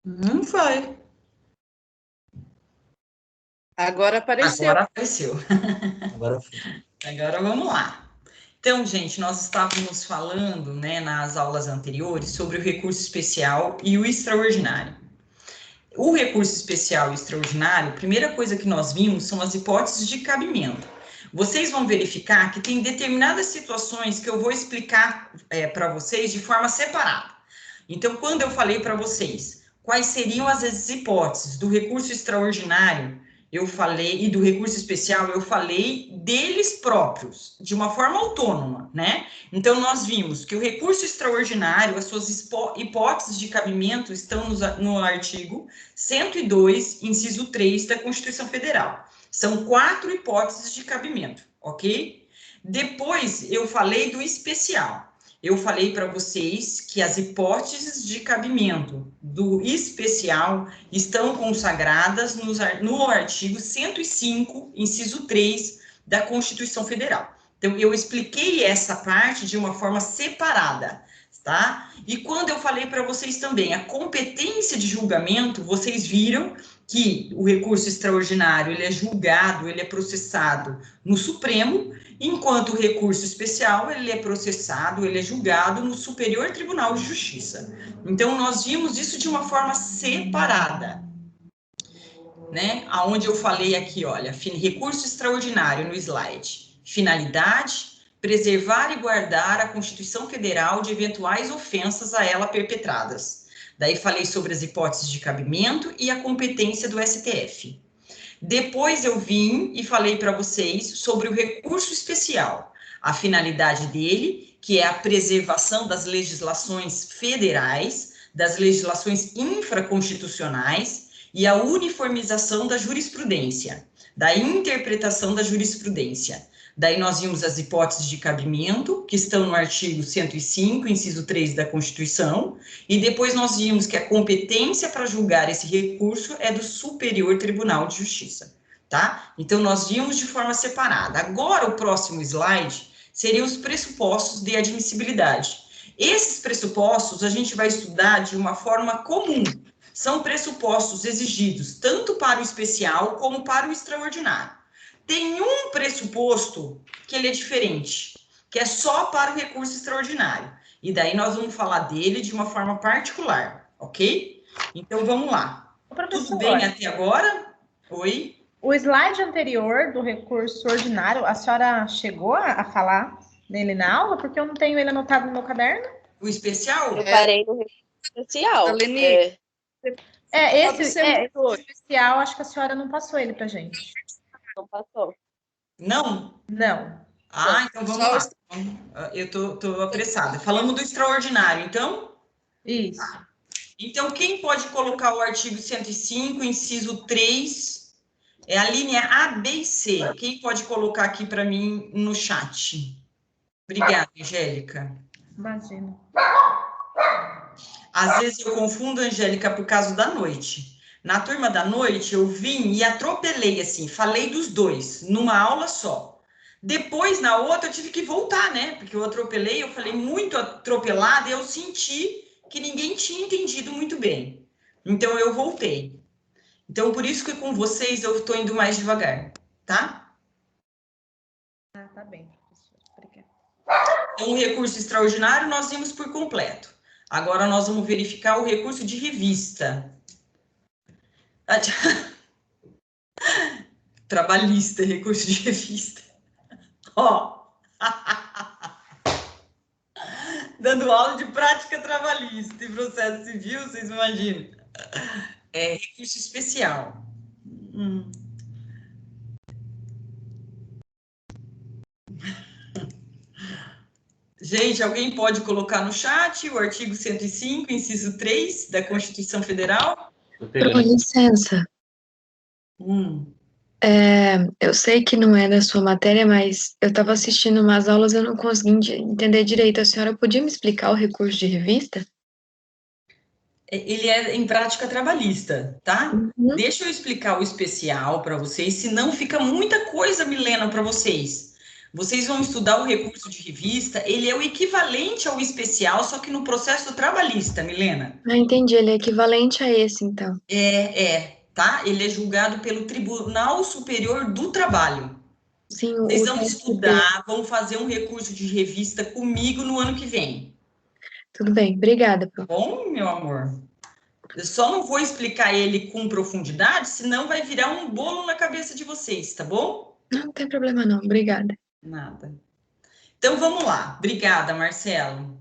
Não foi. Agora apareceu. Agora apareceu. Agora foi. Agora vamos lá. Então, gente, nós estávamos falando, né, nas aulas anteriores sobre o recurso especial e o extraordinário. O recurso especial e extraordinário, a primeira coisa que nós vimos são as hipóteses de cabimento. Vocês vão verificar que tem determinadas situações que eu vou explicar para vocês de forma separada. Então, quando eu falei para vocês quais seriam as hipóteses do recurso extraordinário, eu falei, e do recurso especial, eu falei deles próprios, de uma forma autônoma, né? Então, nós vimos que o recurso extraordinário, as suas hipóteses de cabimento estão no artigo 102, inciso 3 da Constituição Federal. São 4 hipóteses de cabimento, ok? Depois, eu falei do especial. Eu falei para vocês que as hipóteses de cabimento do especial estão consagradas no artigo 105, inciso 3 da Constituição Federal. Então, eu expliquei essa parte de uma forma separada, tá? E quando eu falei para vocês também, a competência de julgamento, vocês viram que o recurso extraordinário, ele é julgado, ele é processado no Supremo, enquanto o recurso especial, ele é processado, ele é julgado no Superior Tribunal de Justiça. Então, nós vimos isso de uma forma separada, né? Aonde eu falei aqui, olha, recurso extraordinário no slide, finalidade, preservar e guardar a Constituição Federal de eventuais ofensas a ela perpetradas. Daí falei sobre as hipóteses de cabimento e a competência do STF. Depois eu vim e falei para vocês sobre o recurso especial, a finalidade dele, que é a preservação das legislações federais, das legislações infraconstitucionais e a uniformização da jurisprudência, da interpretação da jurisprudência. Daí nós vimos as hipóteses de cabimento, que estão no artigo 105, inciso 3 da Constituição, e depois nós vimos que a competência para julgar esse recurso é do Superior Tribunal de Justiça, tá? Então, nós vimos de forma separada. Agora, o próximo slide seriam os pressupostos de admissibilidade. Esses pressupostos a gente vai estudar de uma forma comum. São pressupostos exigidos tanto para o especial como para o extraordinário. Tem um pressuposto que ele é diferente, que é só para o recurso extraordinário. E daí nós vamos falar dele de uma forma particular, ok? Então, vamos lá. Tudo bem até agora? Oi? O slide anterior do recurso ordinário, a senhora chegou a falar dele na aula? Porque eu não tenho ele anotado no meu caderno. O especial? Eu parei no recurso especial. Esse especial, acho que a senhora não passou ele pra gente. Não passou. Não? Não. Ah, então vamos lá. Eu tô apressada. Falamos do extraordinário, então? Isso. Então, quem pode colocar o artigo 105, inciso 3, é a linha A, B e C. Quem pode colocar aqui para mim no chat? Obrigada, Angélica. Imagina. Às vezes eu confundo, Angélica, por causa da noite. Na turma da noite, eu vim e atropelei, assim, falei dos dois, numa aula só. Depois, na outra, eu tive que voltar, né? Porque eu atropelei, eu falei muito atropelada e eu senti que ninguém tinha entendido muito bem. Então, eu voltei. Então, por isso que com vocês eu estou indo mais devagar, tá? Ah, tá bem, professor. Obrigada. Então, o recurso extraordinário nós vimos por completo. Agora, nós vamos verificar o recurso de revista. Trabalhista, recurso de revista. Ó. Dando aula de prática trabalhista e processo civil, vocês imaginam? É recurso especial. Gente, alguém pode colocar no chat o artigo 105, inciso 3 da Constituição Federal? Com licença. Eu sei que não é da sua matéria, mas eu estava assistindo umas aulas e eu não consegui entender direito. A senhora podia me explicar o recurso de revista? Ele é em prática trabalhista, tá? Uhum. Deixa eu explicar o especial para vocês, senão fica muita coisa, Milena, para vocês. Vocês vão estudar o recurso de revista, ele é o equivalente ao especial, só que no processo trabalhista, Milena. Ah, entendi. Ele é equivalente a esse, então. Tá? Ele é julgado pelo Tribunal Superior do Trabalho. Sim, Vocês o vão TST. estudar, vão fazer um recurso de revista comigo no ano que vem. Tudo bem, obrigada, Tá prof. bom, meu amor? Eu só não vou explicar ele com profundidade, senão vai virar um bolo na cabeça de vocês, tá bom? Não tem problema não, obrigada. Nada. Então, vamos lá. Obrigada, Marcelo.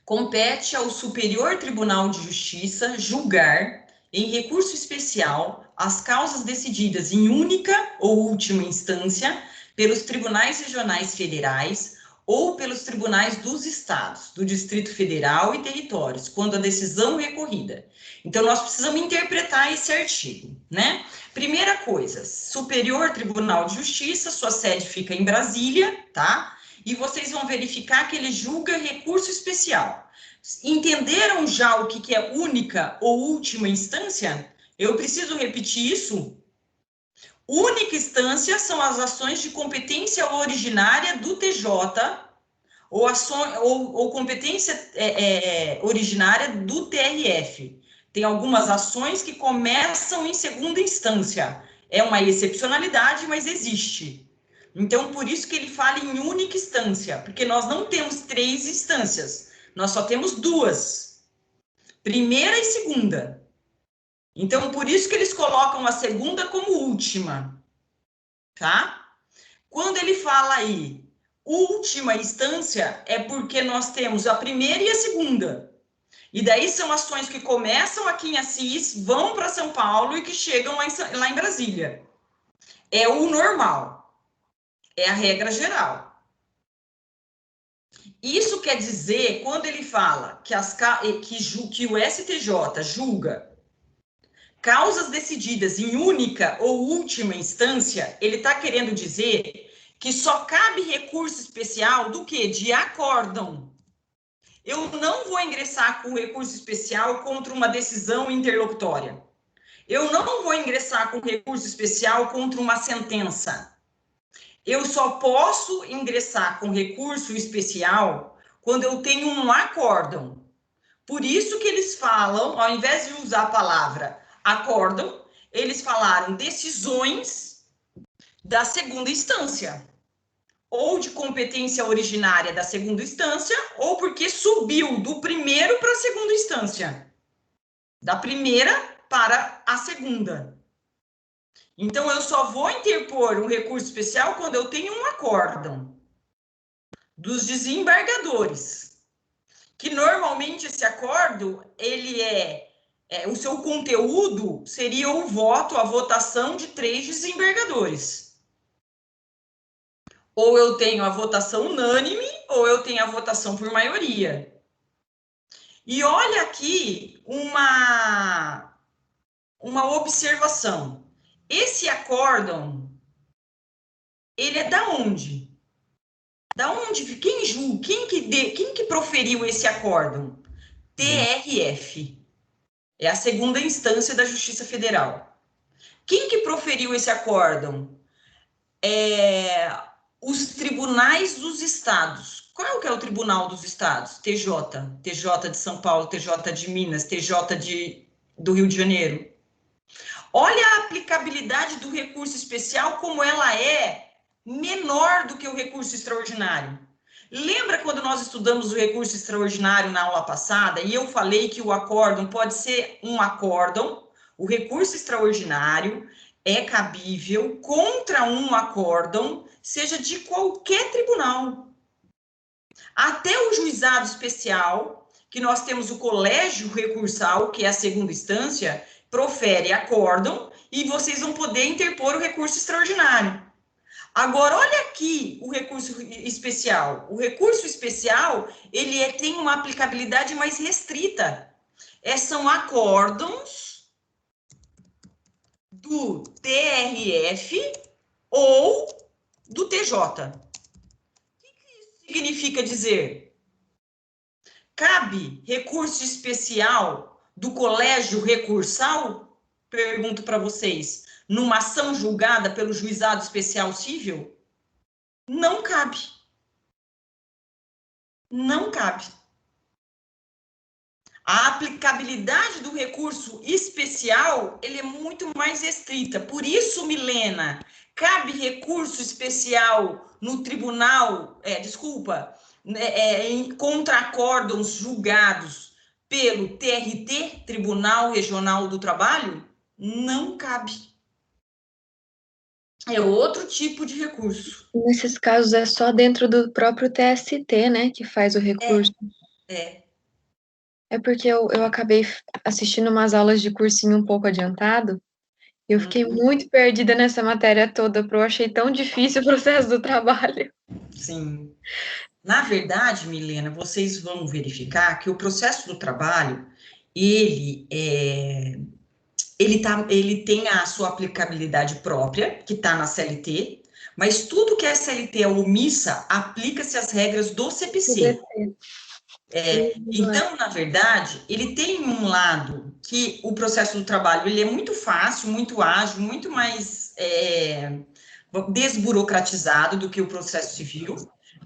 Compete ao Superior Tribunal de Justiça julgar, em recurso especial, as causas decididas em única ou última instância pelos tribunais regionais federais ou pelos tribunais dos estados, do Distrito Federal e territórios, quando a decisão recorrida. Então, nós precisamos interpretar esse artigo, né? Primeira coisa, Superior Tribunal de Justiça, sua sede fica em Brasília, tá? E vocês vão verificar que ele julga recurso especial. Entenderam já o que é única ou última instância? Eu preciso repetir isso? Única instância são as ações de competência originária do TJ ou competência originária do TRF. Tem algumas ações que começam em segunda instância. É uma excepcionalidade, mas existe. Então, por isso que ele fala em única instância, porque nós não temos 3 instâncias, nós só temos 2, primeira e segunda. Então, por isso que eles colocam a segunda como última, tá? Quando ele fala aí, última instância, é porque nós temos a primeira e a segunda. E daí são ações que começam aqui em Assis, vão para São Paulo e que chegam lá em Brasília. É o normal. É a regra geral. Isso quer dizer, quando ele fala que o STJ julga causas decididas em única ou última instância, ele está querendo dizer que só cabe recurso especial do quê? De acórdão. Eu não vou ingressar com recurso especial contra uma decisão interlocutória. Eu não vou ingressar com recurso especial contra uma sentença. Eu só posso ingressar com recurso especial quando eu tenho um acórdão. Por isso que eles falam, ao invés de usar a palavra acórdão, eles falaram decisões da segunda instância, ou de competência originária da segunda instância, ou porque subiu do primeiro para a segunda instância, da primeira para a segunda. Então, eu só vou interpor um recurso especial quando eu tenho um acórdão dos desembargadores, que normalmente esse acordo, ele o seu conteúdo seria o voto, a votação de 3 desembargadores. Ou eu tenho a votação unânime, ou eu tenho a votação por maioria. E olha aqui uma observação. Esse acórdão, ele é da onde? Da onde? Quem julga? Quem que proferiu esse acórdão? TRF. É a segunda instância da Justiça Federal. Quem que proferiu esse acórdão? Os tribunais dos estados. Qual que é o tribunal dos estados? TJ. TJ de São Paulo, TJ de Minas, TJ do Rio de Janeiro. Olha a aplicabilidade do recurso especial, como ela é menor do que o recurso extraordinário. Lembra quando nós estudamos o recurso extraordinário na aula passada e eu falei que o acórdão pode ser um acórdão, o recurso extraordinário é cabível contra um acórdão, seja de qualquer tribunal. Até o juizado especial, que nós temos o colégio recursal, que é a segunda instância, profere acórdão e vocês vão poder interpor o recurso extraordinário. Agora, olha aqui o recurso especial. O recurso especial, ele tem uma aplicabilidade mais restrita. São acórdãos do TRF ou do TJ. O que isso significa dizer? Cabe recurso especial do colégio recursal? Pergunto para vocês. Numa ação julgada pelo juizado especial civil? Não cabe. Não cabe. A aplicabilidade do recurso especial, ele é muito mais restrita. Por isso, Milena, cabe recurso especial no tribunal, contra acórdãos julgados pelo TRT, Tribunal Regional do Trabalho? Não cabe. É outro tipo de recurso. Nesses casos é só dentro do próprio TST, né, que faz o recurso. É porque eu acabei assistindo umas aulas de cursinho um pouco adiantado, e eu fiquei muito perdida nessa matéria toda, porque eu achei tão difícil o processo do trabalho. Sim. Na verdade, Milena, vocês vão verificar que o processo do trabalho, ele tem a sua aplicabilidade própria, que está na CLT, mas tudo que a CLT é omissa, aplica-se as regras do CPC. Então, na verdade, ele tem um lado que o processo do trabalho ele é muito fácil, muito ágil, muito mais desburocratizado do que o processo civil,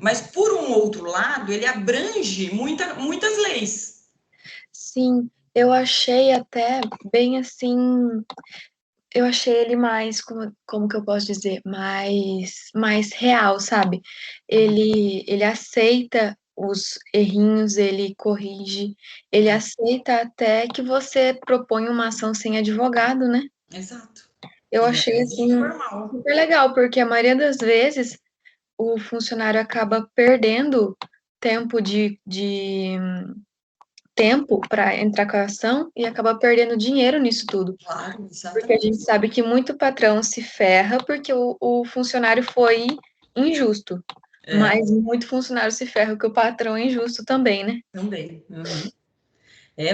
mas, por um outro lado, ele abrange muitas leis. Sim, eu achei até bem assim, eu achei ele mais, como que eu posso dizer, mais real, sabe? Ele aceita os errinhos, ele corrige, ele aceita até que você propõe uma ação sem advogado, né? Exato. Eu E achei, é assim, informal. super legal, porque a maioria das vezes o funcionário acaba perdendo tempo tempo para entrar com a ação e acaba perdendo dinheiro nisso tudo. Claro, Porque a exatamente. gente sabe que muito patrão se ferra porque o funcionário foi injusto. Mas muito funcionário se ferra porque o patrão é injusto também, né? Também. Uhum.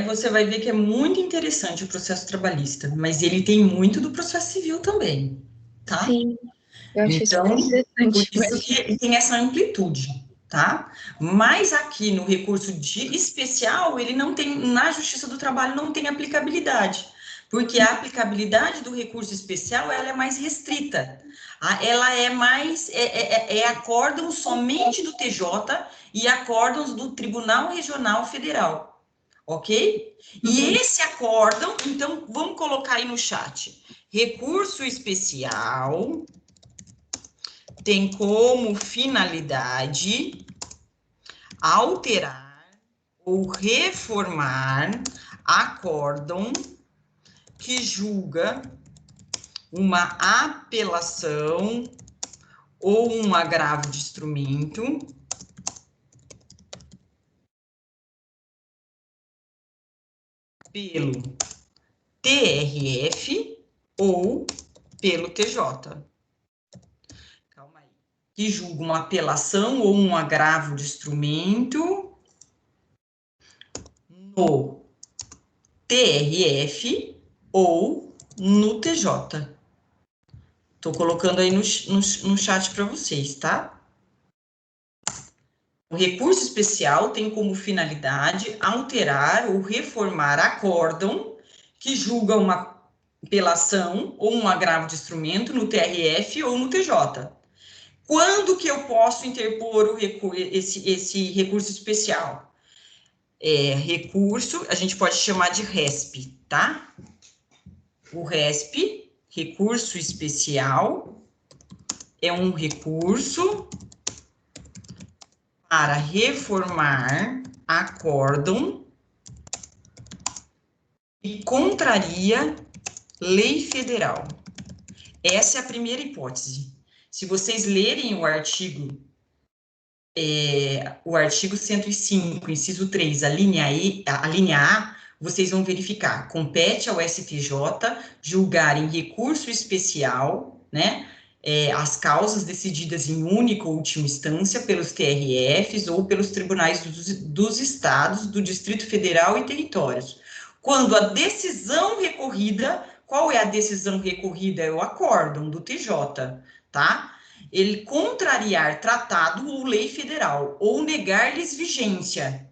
Você vai ver que é muito interessante o processo trabalhista, mas ele tem muito do processo civil também, tá? Sim, eu achei Então, super interessante. por isso que ele tem essa amplitude, tá? Mas aqui no recurso especial, ele não tem, na Justiça do Trabalho, não tem aplicabilidade, porque a aplicabilidade do recurso especial, ela é mais restrita. Ela é mais, acórdão somente do TJ e acórdãos do Tribunal Regional Federal, ok? E esse acórdão, então, vamos colocar aí no chat. Recurso especial tem como finalidade alterar ou reformar acórdão que julga uma apelação ou um agravo de instrumento pelo TRF ou pelo TJ. Calma aí. Que julga uma apelação ou um agravo de instrumento no TRF ou no TJ. Estou colocando aí no chat para vocês, tá? O recurso especial tem como finalidade alterar ou reformar acórdão que julga uma apelação ou um agravo de instrumento no TRF ou no TJ. Quando que eu posso interpor esse recurso especial? Recurso, a gente pode chamar de RESP, tá? O RESP, recurso especial, é um recurso para reformar acórdão que contraria lei federal. Essa é a primeira hipótese. Se vocês lerem o artigo 105, inciso 3, a linha A, vocês vão verificar. Compete ao STJ julgar em recurso especial, né, as causas decididas em única ou última instância pelos TRFs ou pelos tribunais dos estados, do Distrito Federal e territórios. Quando a decisão recorrida, qual é a decisão recorrida? É o acórdão do TJ, tá? Ele contrariar tratado ou lei federal, ou negar-lhes vigência,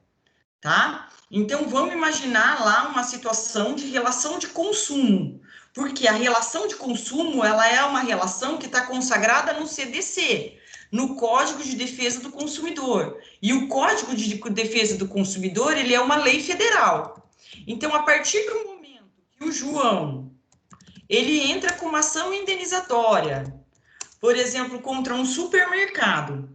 tá? Então, vamos imaginar lá uma situação de relação de consumo, porque a relação de consumo, ela é uma relação que está consagrada no CDC. no Código de Defesa do Consumidor. E o Código de Defesa do Consumidor, ele é uma lei federal. Então, a partir do momento que o João, ele entra com uma ação indenizatória, por exemplo, contra um supermercado,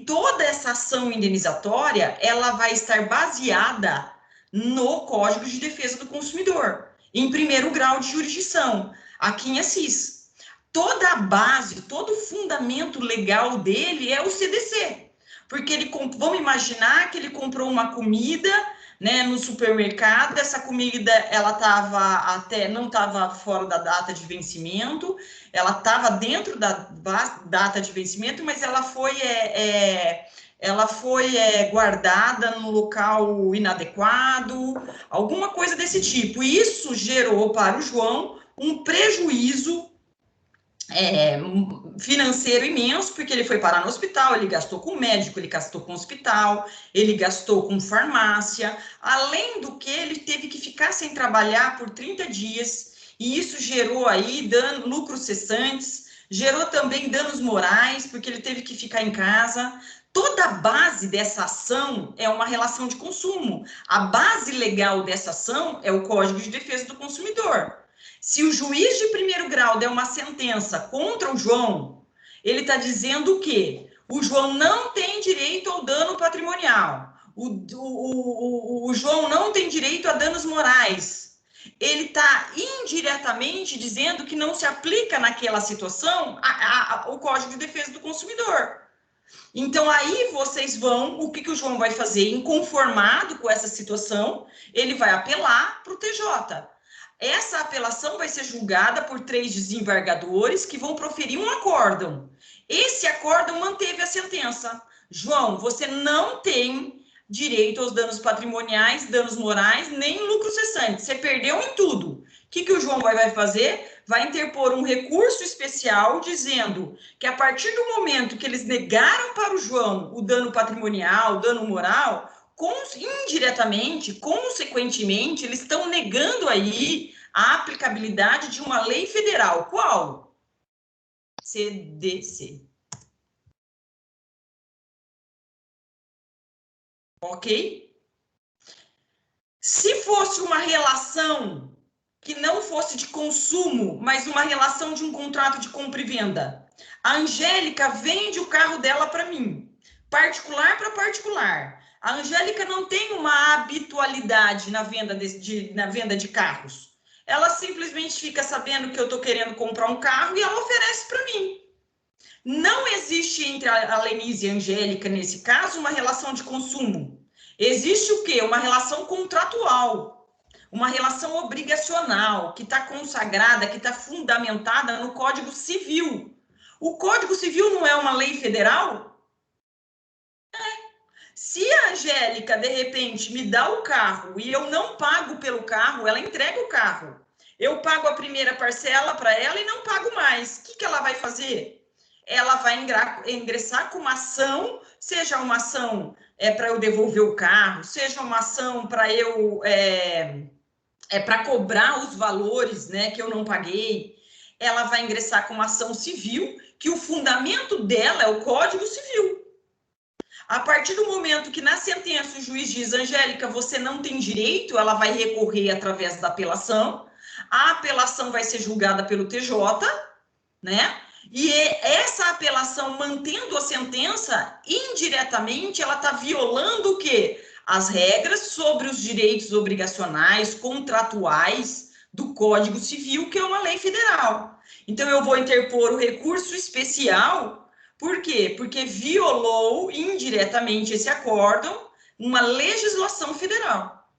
toda essa ação indenizatória, ela vai estar baseada no Código de Defesa do Consumidor, em primeiro grau de jurisdição, aqui em Assis. Toda a base, todo o fundamento legal dele é o CDC, porque vamos imaginar que ele comprou uma comida, né, no supermercado, essa comida, ela não estava fora da data de vencimento, ela estava dentro da data de vencimento, mas ela foi guardada no local inadequado, alguma coisa desse tipo. E isso gerou para o João um prejuízo financeiro imenso, porque ele foi parar no hospital, ele gastou com médico, ele gastou com hospital, ele gastou com farmácia, além do que ele teve que ficar sem trabalhar por 30 dias, e isso gerou aí lucros cessantes, gerou também danos morais, porque ele teve que ficar em casa. Toda a base dessa ação é uma relação de consumo. A base legal dessa ação é o Código de Defesa do Consumidor. Se o juiz de primeiro grau der uma sentença contra o João, ele está dizendo que o João não tem direito ao dano patrimonial, o João não tem direito a danos morais. Ele está indiretamente dizendo que não se aplica naquela situação o Código de Defesa do Consumidor. Então, aí vocês o que o João vai fazer? Inconformado com essa situação, ele vai apelar para o TJ. Essa apelação vai ser julgada por 3 desembargadores que vão proferir um acórdão. Esse acórdão manteve a sentença. João, você não tem direito aos danos patrimoniais, danos morais, nem lucro cessante. Você perdeu em tudo. O que o João vai fazer? Vai interpor um recurso especial dizendo que a partir do momento que eles negaram para o João o dano patrimonial, o dano moral, indiretamente, consequentemente, eles estão negando aí a aplicabilidade de uma lei federal. Qual? CDC. Ok? Se fosse uma relação que não fosse de consumo, mas uma relação de um contrato de compra e venda, a Angélica vende o carro dela para mim, particular para particular. A Angélica não tem uma habitualidade na venda de carros. Ela simplesmente fica sabendo que eu estou querendo comprar um carro e ela oferece para mim. Não existe entre a Lenise e a Angélica, nesse caso, uma relação de consumo. Existe o quê? Uma relação contratual, uma relação obrigacional, que está consagrada, que está fundamentada no Código Civil. O Código Civil não é uma lei federal? Se a Angélica, de repente, me dá o carro e eu não pago pelo carro, ela entrega o carro. Eu pago a primeira parcela para ela e não pago mais. O que ela vai fazer? Ela vai ingressar com uma ação, seja uma ação para eu devolver o carro, seja uma ação para eu para cobrar os valores, né, que eu não paguei. Ela vai ingressar com uma ação civil, que o fundamento dela é o Código Civil. A partir do momento que na sentença o juiz diz, Angélica, você não tem direito, ela vai recorrer através da apelação. A apelação vai ser julgada pelo TJ, né? E essa apelação, mantendo a sentença, indiretamente, ela está violando o quê? As regras sobre os direitos obrigacionais, contratuais do Código Civil, que é uma lei federal. Então, eu vou interpor o recurso especial. Por quê? Porque violou indiretamente esse acórdão uma legislação federal.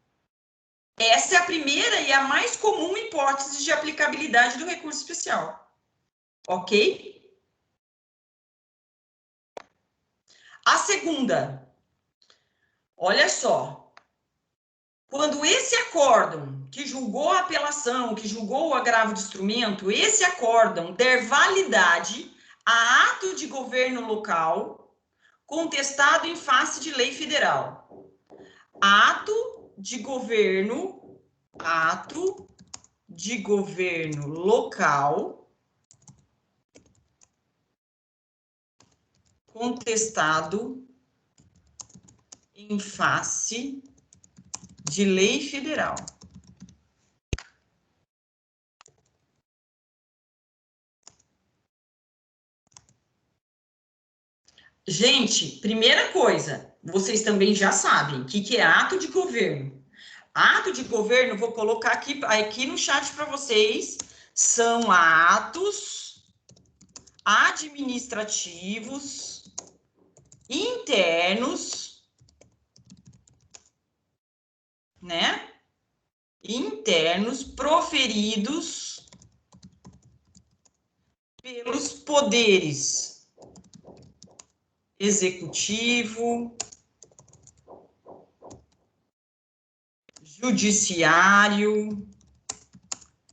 Essa é a primeira e a mais comum hipótese de aplicabilidade do recurso especial. Ok? A segunda, olha só, quando esse acórdão que julgou a apelação, que julgou o agravo de instrumento, esse acórdão der validade a ato de governo local contestado em face de lei federal. Ato de governo local contestado em face de lei federal. Gente, primeira coisa, vocês também já sabem o que é ato de governo. Ato de governo, vou colocar aqui no chat para vocês, são atos administrativos internos, né? Internos proferidos pelos poderes executivo, judiciário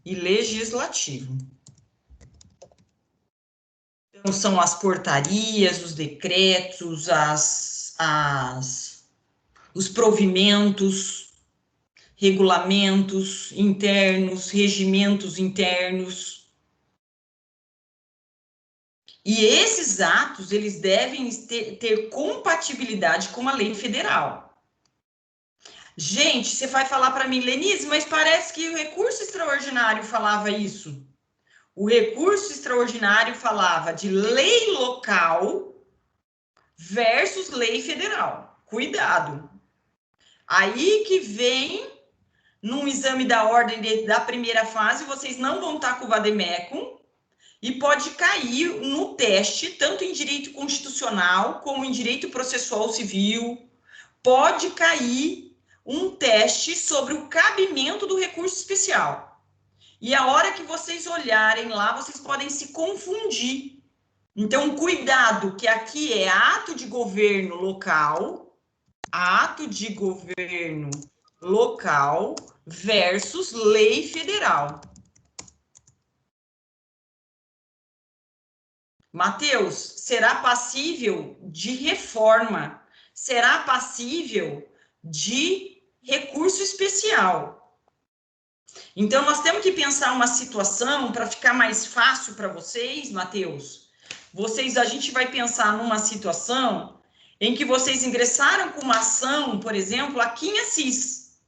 e legislativo. Então, são as portarias, os decretos, os provimentos, regulamentos internos, regimentos internos. E esses atos, eles devem ter compatibilidade com a lei federal. Gente, você vai falar para mim, Lenise, mas parece que o recurso extraordinário falava isso. O recurso extraordinário falava de lei local versus lei federal. Cuidado. Aí que vem, num exame da ordem da primeira fase, vocês não vão estar com o vademecum e pode cair no teste, tanto em direito constitucional como em direito processual civil, pode cair um teste sobre o cabimento do recurso especial. E a hora que vocês olharem lá, vocês podem se confundir. Então, cuidado, que aqui é ato de governo local versus lei federal. Mateus, será passível de reforma, será passível de recurso especial. Então, nós temos que pensar uma situação para ficar mais fácil para vocês, Mateus. A gente vai pensar numa situação em que vocês ingressaram com uma ação, por exemplo, aqui em Assis,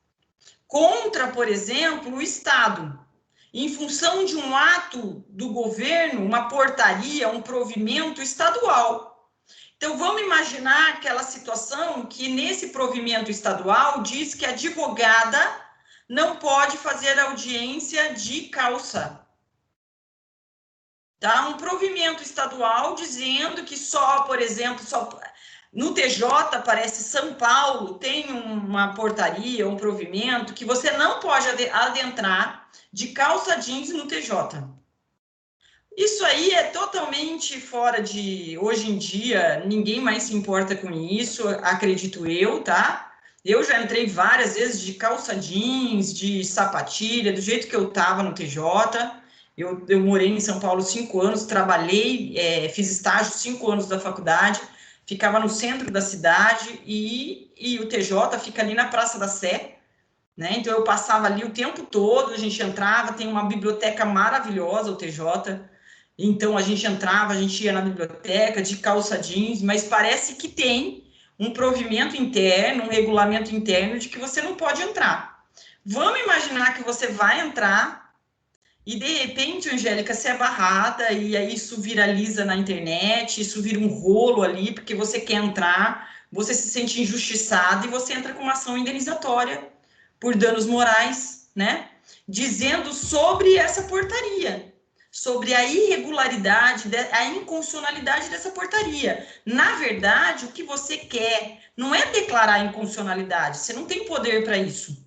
contra, por exemplo, o Estado, em função de um ato do governo, uma portaria, um provimento estadual. Então, vamos imaginar aquela situação que nesse provimento estadual diz que a advogada não pode fazer audiência de calça. Tá? Um provimento estadual dizendo que só, por exemplo, no TJ, parece São Paulo, tem uma portaria, um provimento, que você não pode adentrar de calça jeans no TJ. Isso aí é totalmente fora de... Hoje em dia, ninguém mais se importa com isso, acredito eu, tá? Eu já entrei várias vezes de calça jeans, de sapatilha, do jeito que eu tava no TJ. Eu morei em São Paulo 5 anos, trabalhei, fiz estágio 5 anos da faculdade, ficava no centro da cidade e o TJ fica ali na Praça da Sé, né? Então, eu passava ali o tempo todo, a gente entrava, tem uma biblioteca maravilhosa, o TJ. Então, a gente entrava, a gente ia na biblioteca de calça jeans, mas parece que tem um provimento interno, um regulamento interno de que você não pode entrar. Vamos imaginar que você vai entrar e, de repente, Angélica, você é barrada e aí isso viraliza na internet, isso vira um rolo ali, porque você quer entrar, você se sente injustiçado e você entra com uma ação indenizatória por danos morais, né? Dizendo sobre essa portaria, sobre a irregularidade, a inconstitucionalidade dessa portaria. Na verdade, o que você quer não é declarar a inconstitucionalidade, você não tem poder para isso.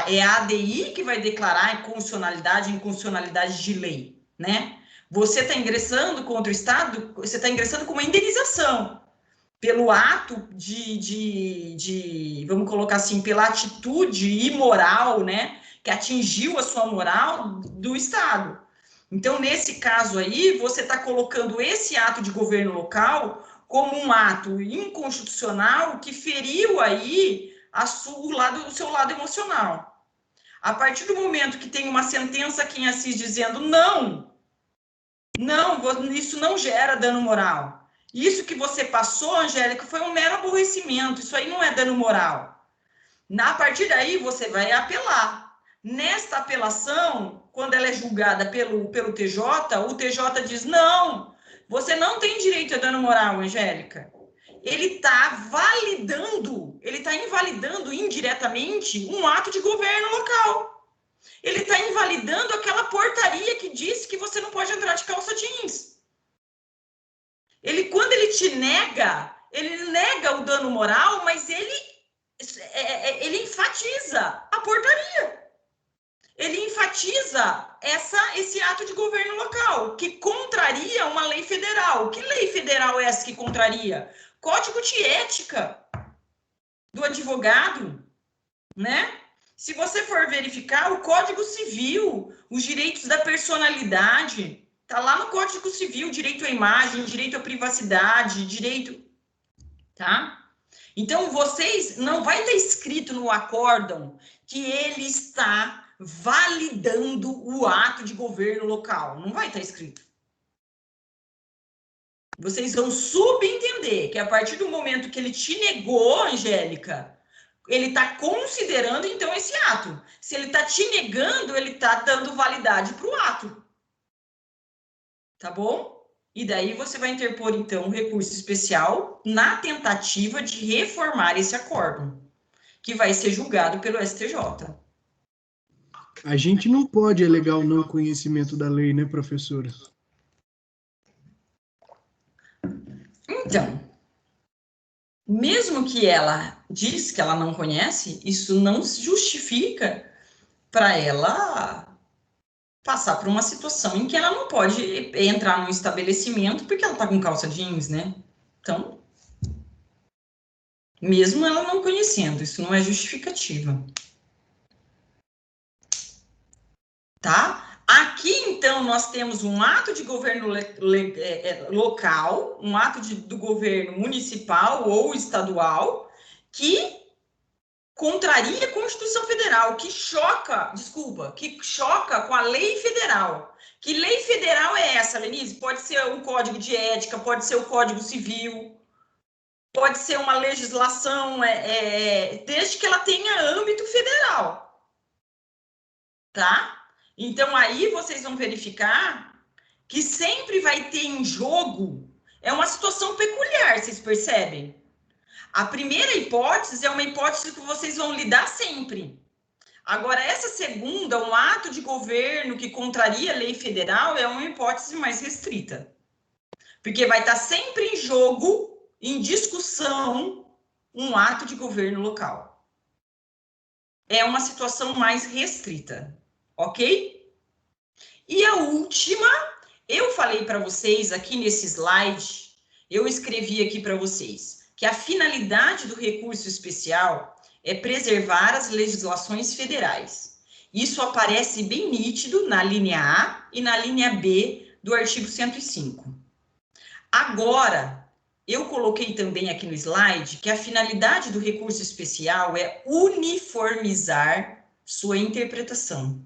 É a ADI que vai declarar a inconstitucionalidade de lei, né? Você está ingressando contra o Estado, você está ingressando com uma indenização pelo ato vamos colocar assim, pela atitude imoral, né? Que atingiu a sua moral do Estado. Então, nesse caso aí, você está colocando esse ato de governo local como um ato inconstitucional que feriu aí o seu lado emocional. A partir do momento que tem uma sentença aqui em Assis dizendo não, isso não gera dano moral. Isso que você passou, Angélica, foi um mero aborrecimento. Isso aí não é dano moral. A partir daí, você vai apelar. Nesta apelação, quando ela é julgada pelo TJ, o TJ diz, não, você não tem direito a dano moral, Angélica. Ele está validando, ele está invalidando indiretamente um ato de governo local. Ele está invalidando aquela portaria que diz que você não pode entrar de calça jeans. Quando ele te nega, ele nega o dano moral, mas ele enfatiza a portaria. Ele enfatiza esse ato de governo local, que contraria uma lei federal. Que lei federal é essa que contraria? Código de ética do advogado, né? Se você for verificar, o Código Civil, os direitos da personalidade, tá lá no Código Civil, direito à imagem, direito à privacidade, direito... Tá? Então, vocês, não vai estar escrito no acórdão que ele está validando o ato de governo local. Não vai estar escrito. Vocês vão subentender que a partir do momento que ele te negou, Angélica, ele está considerando, então, esse ato. Se ele está te negando, ele está dando validade para o ato. Tá bom? E daí você vai interpor, então, um recurso especial na tentativa de reformar esse acórdão, que vai ser julgado pelo STJ. A gente não pode alegar o não conhecimento da lei, né, professora? Então, mesmo que ela diz que ela não conhece, isso não se justifica para ela passar por uma situação em que ela não pode entrar num estabelecimento porque ela está com calça jeans, né? Então, mesmo ela não conhecendo, isso não é justificativa. Tá? Aqui, então, nós temos um ato de governo local, um ato do governo municipal ou estadual, que contraria a Constituição Federal, que choca com a lei federal. Que lei federal é essa, Lenise? Pode ser o Código de Ética, pode ser o Código Civil, pode ser uma legislação, desde que ela tenha âmbito federal. Tá? Então, aí vocês vão verificar que sempre vai ter em jogo, é uma situação peculiar, vocês percebem? A primeira hipótese é uma hipótese que vocês vão lidar sempre. Agora, essa segunda, um ato de governo que contraria a lei federal, é uma hipótese mais restrita. Porque vai estar sempre em jogo, em discussão, um ato de governo local. É uma situação mais restrita. Ok? E a última, eu falei para vocês aqui nesse slide, eu escrevi aqui para vocês, que a finalidade do recurso especial é preservar as legislações federais. Isso aparece bem nítido na linha A e na linha B do artigo 105. Agora, eu coloquei também aqui no slide que a finalidade do recurso especial é uniformizar sua interpretação.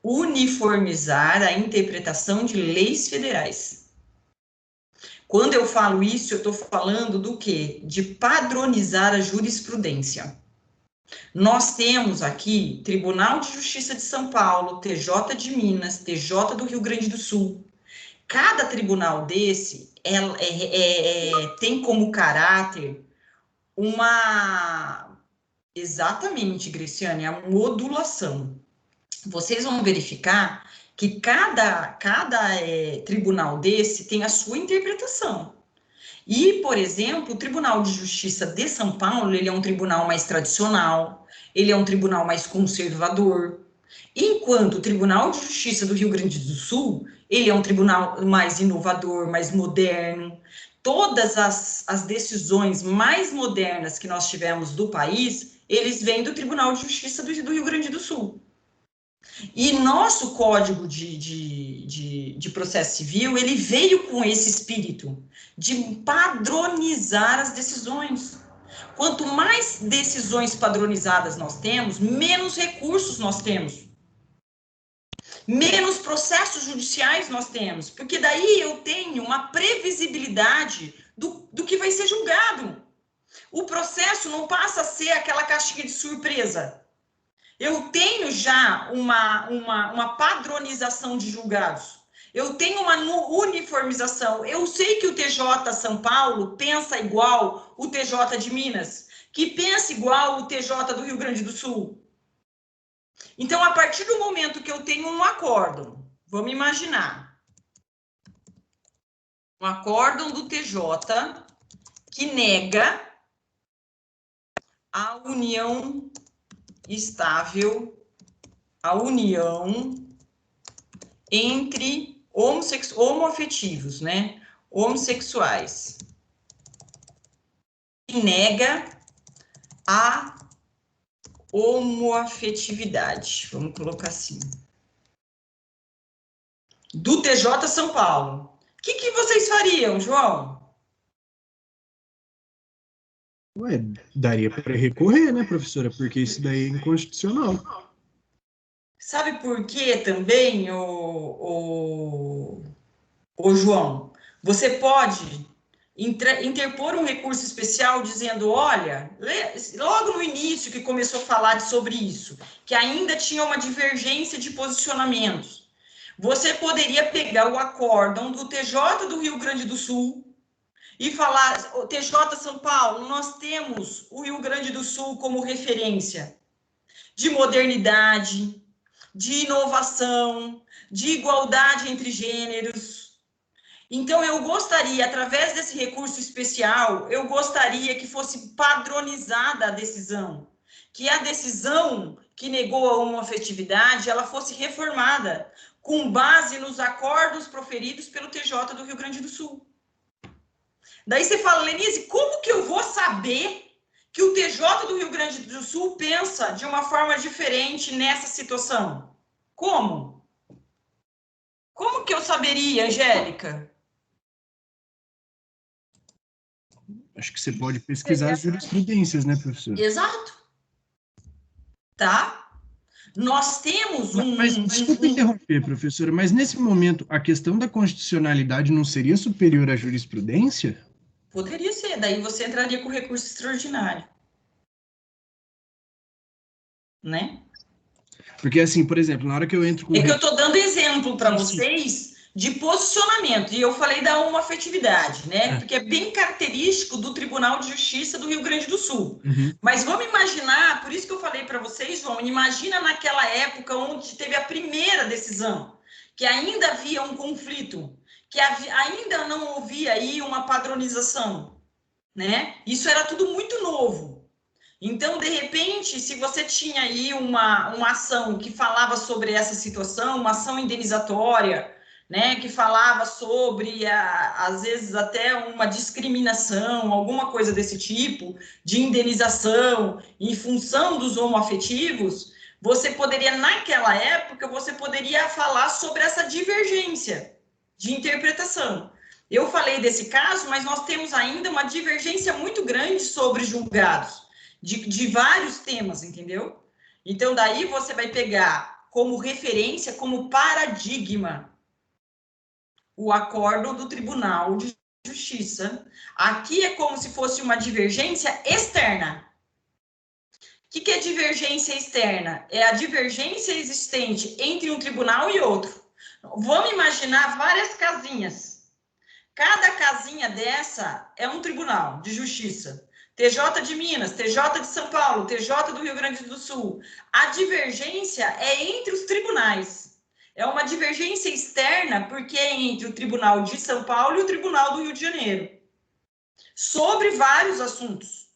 Uniformizar a interpretação de leis federais. Quando eu falo isso, eu estou falando do quê? De padronizar a jurisprudência. Nós temos aqui Tribunal de Justiça de São Paulo, TJ de Minas, TJ do Rio Grande do Sul. Cada tribunal desse tem como caráter exatamente, Graciane, a modulação. Vocês vão verificar que cada tribunal desse tem a sua interpretação. E, por exemplo, o Tribunal de Justiça de São Paulo, ele é um tribunal mais tradicional, ele é um tribunal mais conservador, enquanto o Tribunal de Justiça do Rio Grande do Sul, ele é um tribunal mais inovador, mais moderno. Todas as decisões mais modernas que nós tivemos do país, eles vêm do Tribunal de Justiça do Rio Grande do Sul. E nosso Código de Processo Civil, ele veio com esse espírito de padronizar as decisões. Quanto mais decisões padronizadas nós temos, menos recursos nós temos. menos processos judiciais nós temos, porque daí eu tenho uma previsibilidade do que vai ser julgado. O processo não passa a ser aquela caixinha de surpresa. Eu tenho já uma padronização de julgados. Eu tenho uma uniformização. Eu sei que o TJ São Paulo pensa igual o TJ de Minas, que pensa igual o TJ do Rio Grande do Sul. Então, a partir do momento que eu tenho um acórdão, vamos imaginar, um acórdão do TJ que nega a união estável, a união entre homoafetivos, né? Homossexuais. E nega a homoafetividade, vamos colocar assim. Do TJ São Paulo. O que vocês fariam, João? Ué, daria para recorrer, né, professora? Porque isso daí é inconstitucional. Sabe por quê também, o João? Você pode interpor um recurso especial dizendo, olha, logo no início que começou a falar sobre isso, que ainda tinha uma divergência de posicionamentos, você poderia pegar o acórdão do TJ do Rio Grande do Sul e falar, TJ São Paulo, nós temos o Rio Grande do Sul como referência de modernidade, de inovação, de igualdade entre gêneros. Então, eu gostaria, através desse recurso especial, eu gostaria que fosse padronizada a decisão, que a decisão que negou a homoafetividade, ela fosse reformada, com base nos acordos proferidos pelo TJ do Rio Grande do Sul. Daí você fala, Lenise, como que eu vou saber que o TJ do Rio Grande do Sul pensa de uma forma diferente nessa situação? Como? Como que eu saberia, Angélica? Acho que você pode pesquisar as jurisprudências, né, professor? Exato. Tá? Nós temos Mas desculpa interromper, professora, mas nesse momento a questão da constitucionalidade não seria superior à jurisprudência? Poderia ser, daí você entraria com recurso extraordinário. Né? Porque, assim, por exemplo, na hora que eu entro com... É que eu estou dando exemplo para vocês de posicionamento, e eu falei da homoafetividade, né? Porque é bem característico do Tribunal de Justiça do Rio Grande do Sul. Uhum. Mas vamos imaginar, por isso que eu falei para vocês, João, imagina naquela época onde teve a primeira decisão, que ainda havia um conflito, que ainda não havia aí uma padronização, né? Isso era tudo muito novo. Então, de repente, se você tinha aí uma ação que falava sobre essa situação, uma ação indenizatória, né, que falava sobre, às vezes, até uma discriminação, alguma coisa desse tipo, de indenização em função dos homoafetivos, você poderia, naquela época, você poderia falar sobre essa divergência de interpretação. Eu falei desse caso, mas nós temos ainda uma divergência muito grande sobre julgados. De vários temas, entendeu? Então, daí você vai pegar como referência, como paradigma, o acórdão do Tribunal de Justiça. Aqui é como se fosse uma divergência externa. O que é divergência externa? É a divergência existente entre um tribunal e outro. Vamos imaginar várias casinhas. Cada casinha dessa é um tribunal de justiça. TJ de Minas, TJ de São Paulo, TJ do Rio Grande do Sul. A divergência é entre os tribunais. É uma divergência externa, porque é entre o Tribunal de São Paulo e o Tribunal do Rio de Janeiro. Sobre vários assuntos,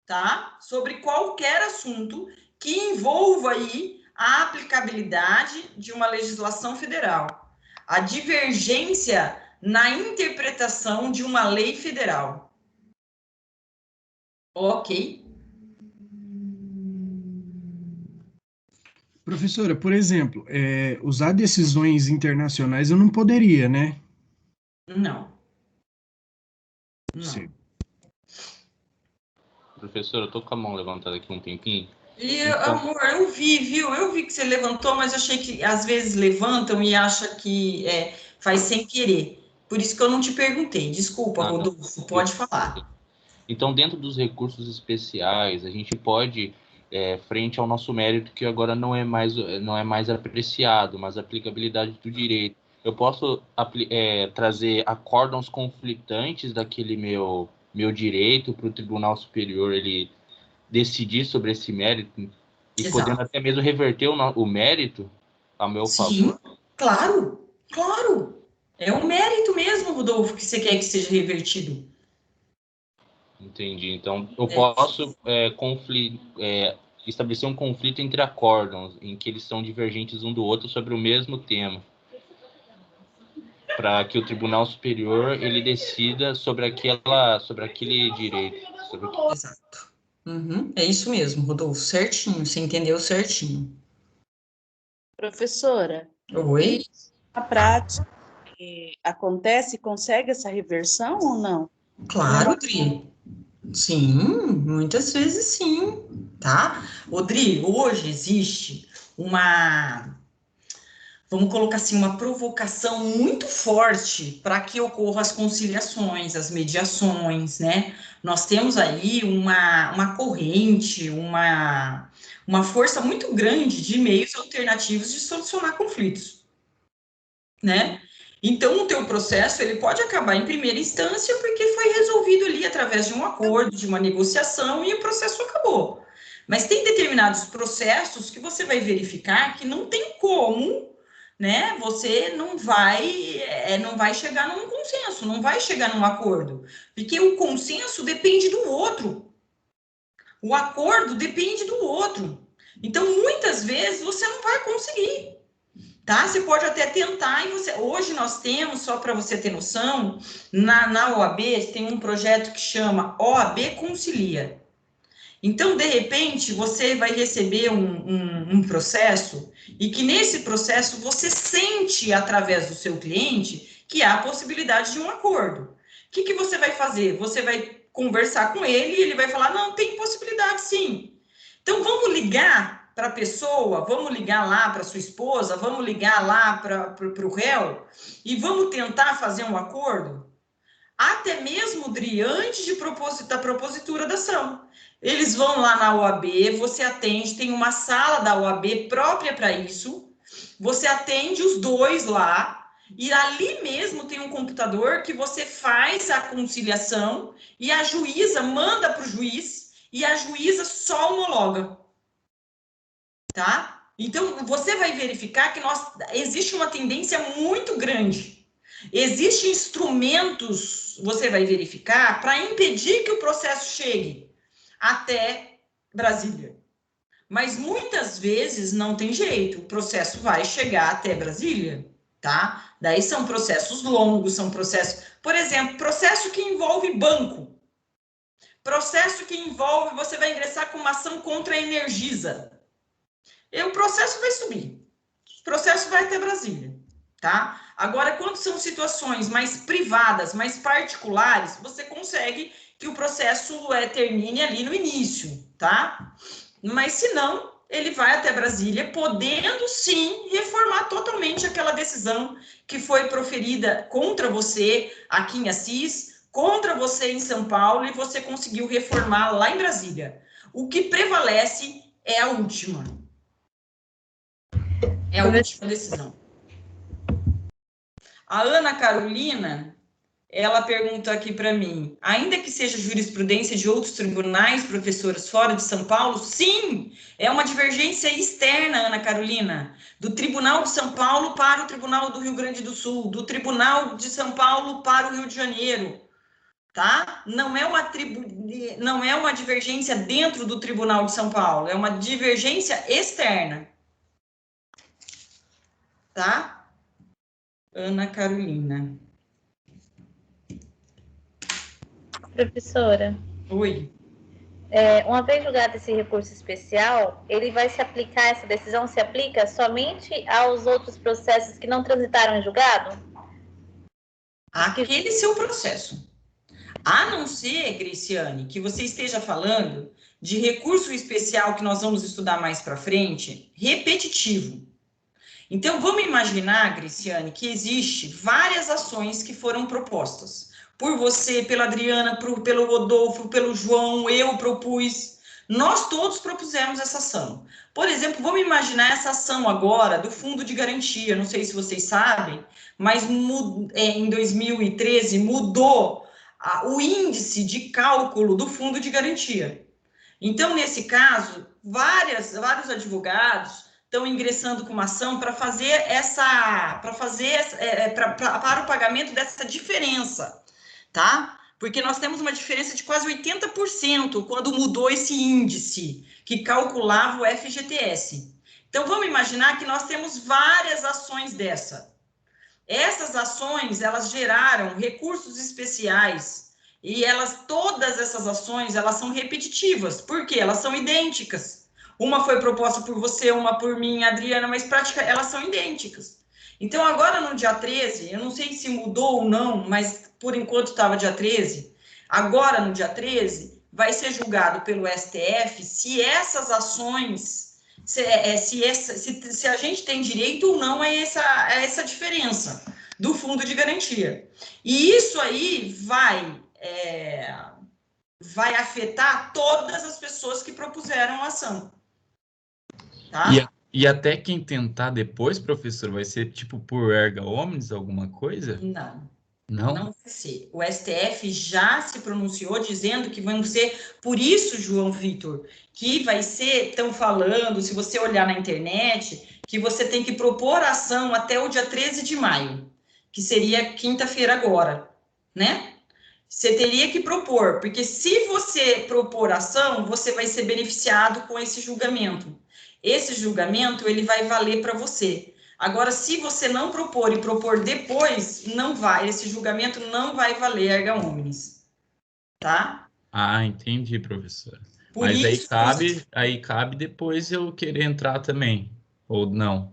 tá? Sobre qualquer assunto que envolva aí a aplicabilidade de uma legislação federal. A divergência na interpretação de uma lei federal. Ok. Professora, por exemplo, usar decisões internacionais eu não poderia, né? Não. Sim. Professor, eu tô com a mão levantada aqui um tempinho. E, Então, amor, eu vi, viu? Eu vi que você levantou, mas eu achei que às vezes levantam e acha que faz sem querer. Por isso que eu não te perguntei. Desculpa, ah, não. Rodolfo, pode falar. Então, dentro dos recursos especiais, a gente pode, frente ao nosso mérito, que agora não é mais apreciado, mas a aplicabilidade do direito, eu posso trazer acórdãos conflitantes daquele meu direito para o Tribunal Superior ele decidir sobre esse mérito e podendo Exato. até mesmo reverter o mérito a meu Sim, favor? claro, claro. É um mérito mesmo, Rodolfo, que você quer que seja revertido. Entendi. Então, eu É, posso estabelecer um conflito entre acórdãos, em que eles são divergentes um do outro sobre o mesmo tema, para que o Tribunal Superior ele decida sobre aquele direito. exato. Uhum, é isso mesmo, Rodolfo, certinho, você entendeu certinho. Professora, Oi? e na prática, acontece, consegue essa reversão ou não? Claro, Dri. Sim, muitas vezes sim, tá? Odri, hoje existe uma, vamos colocar assim, uma provocação muito forte para que ocorram as conciliações, as mediações, né? Nós temos aí uma corrente, uma força muito grande de meios alternativos de solucionar conflitos, né? Então, o teu processo, ele pode acabar em primeira instância porque foi resolvido ali através de um acordo, de uma negociação e o processo acabou. Mas tem determinados processos que você vai verificar que não tem como, né? Você não vai chegar num consenso, não vai chegar num acordo, porque o consenso depende do outro. O acordo depende do outro. Então, muitas vezes você não vai conseguir. Tá? Você pode até tentar, hoje nós temos, só para você ter noção, na OAB tem um projeto que chama OAB Concilia. Então, de repente, você vai receber um processo e que nesse processo você sente, através do seu cliente, que há a possibilidade de um acordo. O que você vai fazer? Você vai conversar com ele e ele vai falar, não, tem possibilidade sim. Então, vamos ligar para a pessoa, vamos ligar lá para sua esposa, vamos ligar lá para o réu e vamos tentar fazer um acordo? Até mesmo, Dri, antes da propositura da ação. Eles vão lá na OAB, você atende, tem uma sala da OAB própria para isso, você atende os dois lá, e ali mesmo tem um computador que você faz a conciliação e a juíza manda para o juiz e a juíza só homologa. Tá? Então, você vai verificar que existe uma tendência muito grande. Existem instrumentos, você vai verificar, para impedir que o processo chegue até Brasília. Mas muitas vezes não tem jeito, o processo vai chegar até Brasília, tá? Daí são processos longos, são processos, por exemplo, processo que envolve banco, processo que envolve, você vai ingressar com uma ação contra a Energisa. E o processo vai subir, o processo vai até Brasília, tá? Agora, quando são situações mais privadas, mais particulares, você consegue que o processo termine ali no início, tá? Mas se não, ele vai até Brasília, podendo sim reformar totalmente aquela decisão que foi proferida contra você aqui em Assis, contra você em São Paulo, e você conseguiu reformar lá em Brasília. O que prevalece é a última. É a última decisão. A Ana Carolina, ela pergunta aqui para mim, ainda que seja jurisprudência de outros tribunais, professoras, fora de São Paulo, sim, é uma divergência externa, Ana Carolina, do Tribunal de São Paulo para o Tribunal do Rio Grande do Sul, do Tribunal de São Paulo para o Rio de Janeiro, tá? Não é uma divergência dentro do Tribunal de São Paulo, é uma divergência externa, tá? Ana Carolina. Professora, Oi. uma vez julgado esse recurso especial, ele vai se aplicar, essa decisão se aplica somente aos outros processos que não transitaram em julgado? Aquele seu processo. A não ser, Graciane, que você esteja falando de recurso especial que nós vamos estudar mais para frente, repetitivo. Então, vamos imaginar, Graciane, que existe várias ações que foram propostas. Por você, pela Adriana, pelo Rodolfo, pelo João, eu propus. Nós todos propusemos essa ação. Por exemplo, vamos imaginar essa ação agora do Fundo de Garantia. Não sei se vocês sabem, mas em 2013 mudou o índice de cálculo do Fundo de Garantia. Então, nesse caso, vários advogados estão ingressando com uma ação para o pagamento dessa diferença, tá? Porque nós temos uma diferença de quase 80% quando mudou esse índice que calculava o FGTS. Então, vamos imaginar que nós temos várias ações dessa. Essas ações, elas geraram recursos especiais e todas essas ações, elas são repetitivas. Por quê? Elas são idênticas. Uma foi proposta por você, uma por mim, Adriana, mas elas são idênticas. Então, agora no dia 13, eu não sei se mudou ou não, mas por enquanto estava dia 13, agora no dia 13, vai ser julgado pelo STF se essas ações, se a gente tem direito ou não a essa diferença do fundo de garantia. E isso aí vai afetar todas as pessoas que propuseram a ação. Tá? E até quem tentar depois, professor, vai ser tipo por erga omnes, alguma coisa? Não. Não? Não vai ser. O STF já se pronunciou dizendo que vão ser, por isso, João Vitor, que vai ser, estão falando, se você olhar na internet, que você tem que propor ação até o dia 13 de maio, que seria quinta-feira agora, né? Você teria que propor, porque se você propor ação, você vai ser beneficiado com esse julgamento. Esse julgamento, ele vai valer para você. Agora, se você não propor e propor depois, não vai, esse julgamento não vai valer erga omnes. Tá? Ah, entendi, professor. Por Mas isso, aí cabe depois eu querer entrar também, ou não?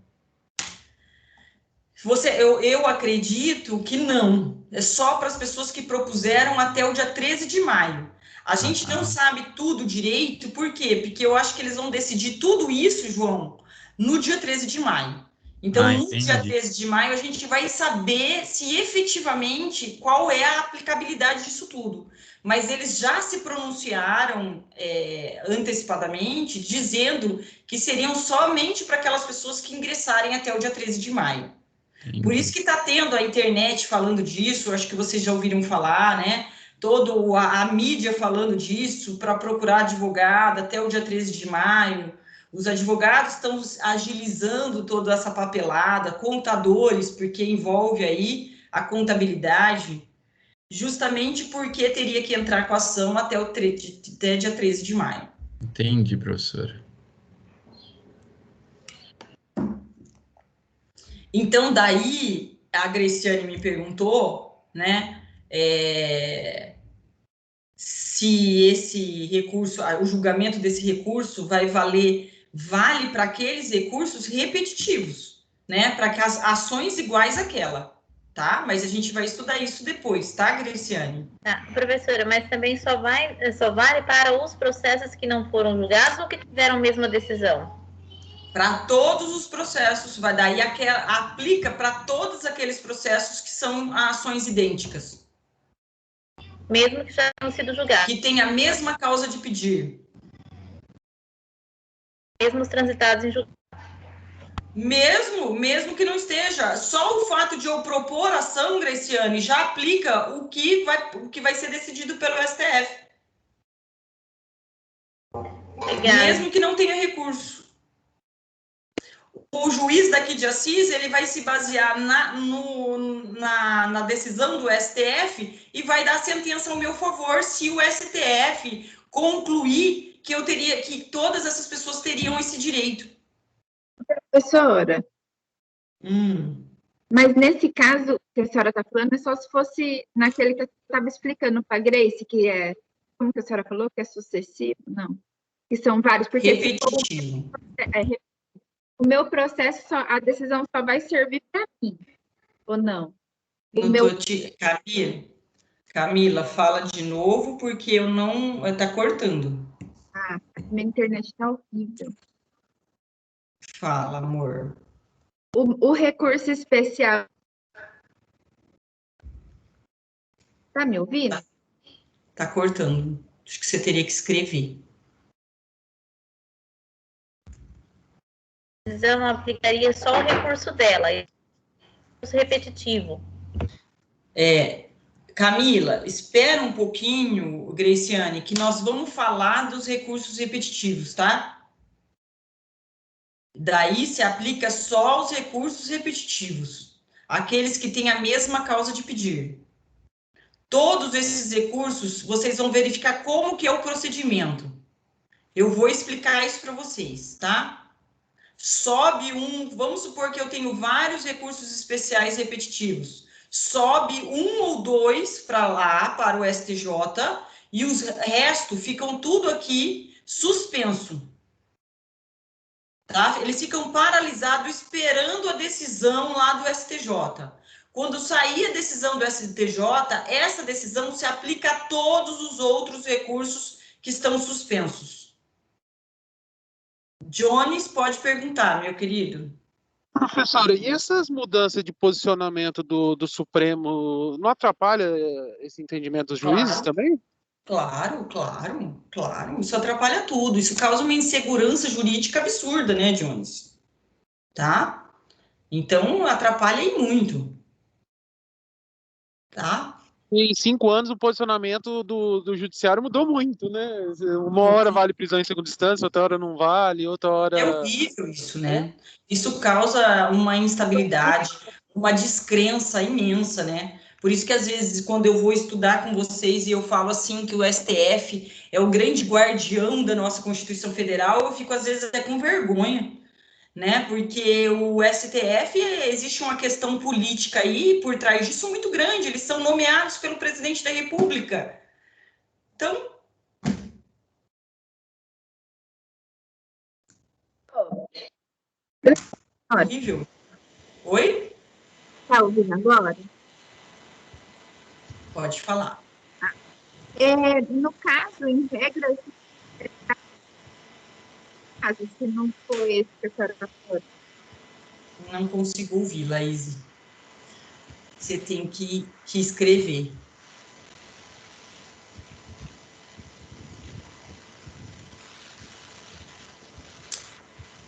Eu acredito que não. É só para as pessoas que propuseram até o dia 13 de maio. A gente não sabe tudo direito, por quê? Porque eu acho que eles vão decidir tudo isso, João, no dia 13 de maio. Então, no dia 13 de maio, a gente vai saber se efetivamente qual é a aplicabilidade disso tudo. Mas eles já se pronunciaram antecipadamente, dizendo que seriam somente para aquelas pessoas que ingressarem até o dia 13 de maio. Por isso que está tendo a internet falando disso, acho que vocês já ouviram falar, né? Toda a mídia falando disso, para procurar advogado até o dia 13 de maio. Os advogados estão agilizando toda essa papelada, contadores, porque envolve aí a contabilidade, justamente porque teria que entrar com a ação até dia 13 de maio. Entendi, professor. Então, daí, a Graciane me perguntou, né, se esse recurso, o julgamento desse recurso vale para aqueles recursos repetitivos, né, para que as ações iguais àquela, tá? Mas a gente vai estudar isso depois, tá, Graciane? Tá, professora, mas também só vale para os processos que não foram julgados ou que tiveram a mesma decisão? Para todos os processos, daí aplica para todos aqueles processos que são ações idênticas. Mesmo que já tenham sido julgados. Que tem a mesma causa de pedir. Mesmo os transitados em julgado. Mesmo que não esteja. Só o fato de eu propor ação, Graciane, já aplica o que vai ser decidido pelo STF. Legal. Mesmo que não tenha recurso. O juiz daqui de Assis, ele vai se basear na decisão do STF e vai dar sentença ao meu favor se o STF concluir que todas essas pessoas teriam esse direito. Professora, mas nesse caso que a senhora está falando, é só se fosse naquele que eu estava explicando para a Grace, que é, como que a senhora falou, que é sucessivo? Não, que são vários. Porque repetitivo. O meu processo, a decisão só vai servir para mim, ou não? Camila, fala de novo, porque eu não... Tá cortando. Ah, minha internet tá horrível. Fala, amor. O recurso especial. Tá me ouvindo? Tá cortando. Acho que você teria que escrever. Eu não aplicaria só o recurso dela, recurso repetitivo. Camila, espera um pouquinho, Graciane, que nós vamos falar dos recursos repetitivos, tá? Daí se aplica só aos recursos repetitivos, aqueles que têm a mesma causa de pedir. Todos esses recursos, vocês vão verificar como que é o procedimento. Eu vou explicar isso para vocês, tá? Sobe vamos supor que eu tenho vários recursos especiais repetitivos. Sobe um ou dois para lá, para o STJ, e os restos ficam tudo aqui suspenso. Tá? Eles ficam paralisados esperando a decisão lá do STJ. Quando sair a decisão do STJ, essa decisão se aplica a todos os outros recursos que estão suspensos. Jones, pode perguntar, meu querido. Professora, e essas mudanças de posicionamento do Supremo não atrapalha esse entendimento dos juízes também? Claro. Isso atrapalha tudo. Isso causa uma insegurança jurídica absurda, né, Jones? Tá? Então, atrapalha e muito. Tá? Em 5 anos, o posicionamento do judiciário mudou muito, né? Uma hora vale prisão em segunda instância, outra hora não vale, outra hora... É horrível isso, né? Isso causa uma instabilidade, uma descrença imensa, né? Por isso que, às vezes, quando eu vou estudar com vocês e eu falo assim que o STF é o grande guardião da nossa Constituição Federal, eu fico, às vezes, até com vergonha, né? Porque o STF, existe uma questão política aí por trás disso muito grande, eles são nomeados pelo presidente da República. Então... horrível. Oi? Tá ouvindo agora? Pode falar. No caso, em regra, se não for esse que a senhora está falando. Não consigo ouvir, Laís. Você tem que escrever.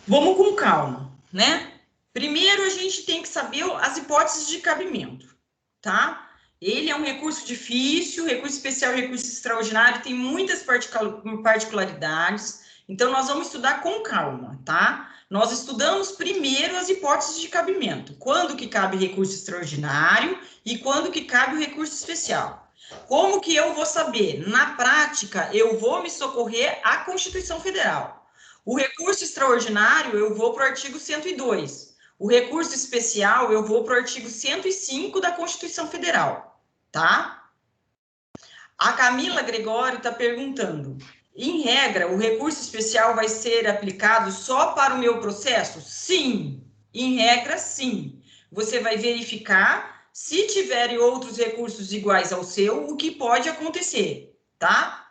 Vamos com calma, né? Primeiro, a gente tem que saber as hipóteses de cabimento, tá? Ele é um recurso difícil, recurso especial, recurso extraordinário, tem muitas particularidades, então nós vamos estudar com calma, tá? Nós estudamos primeiro as hipóteses de cabimento, quando que cabe recurso extraordinário e quando que cabe o recurso especial. Como que eu vou saber? Na prática, eu vou me socorrer à Constituição Federal. O recurso extraordinário, eu vou para o artigo 102. O recurso especial, eu vou para o artigo 105 da Constituição Federal, tá? A Camila Gregório está perguntando, em regra, o recurso especial vai ser aplicado só para o meu processo? Sim, em regra, sim. Você vai verificar, se tiverem outros recursos iguais ao seu, o que pode acontecer, tá?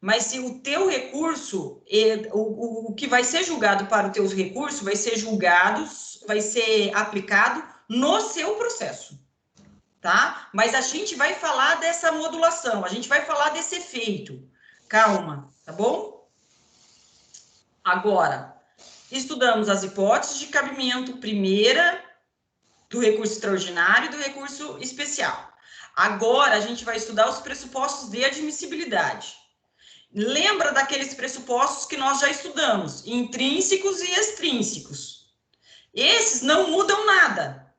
Mas se o teu recurso, o que vai ser julgado para os teus recursos, vai ser aplicado no seu processo, tá? Mas a gente vai falar dessa modulação, a gente vai falar desse efeito. Calma, tá bom? Agora, estudamos as hipóteses de cabimento, primeira, do recurso extraordinário e do recurso especial. Agora, a gente vai estudar os pressupostos de admissibilidade. Lembra daqueles pressupostos que nós já estudamos, intrínsecos e extrínsecos. Esses não mudam nada.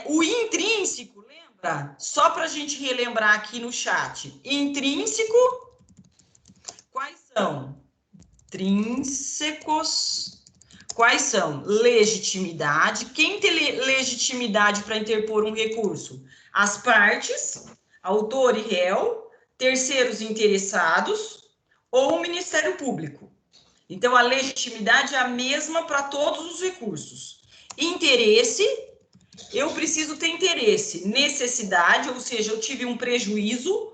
O intrínseco, lembra? Só para a gente relembrar aqui no chat. Intrínseco, quais são? Intrínsecos, quais são? Legitimidade. Quem tem legitimidade para interpor um recurso? As partes, autor e réu, terceiros interessados, ou o Ministério Público. Então, a legitimidade é a mesma para todos os recursos. Interesse eu preciso ter interesse, necessidade, ou seja, eu tive um prejuízo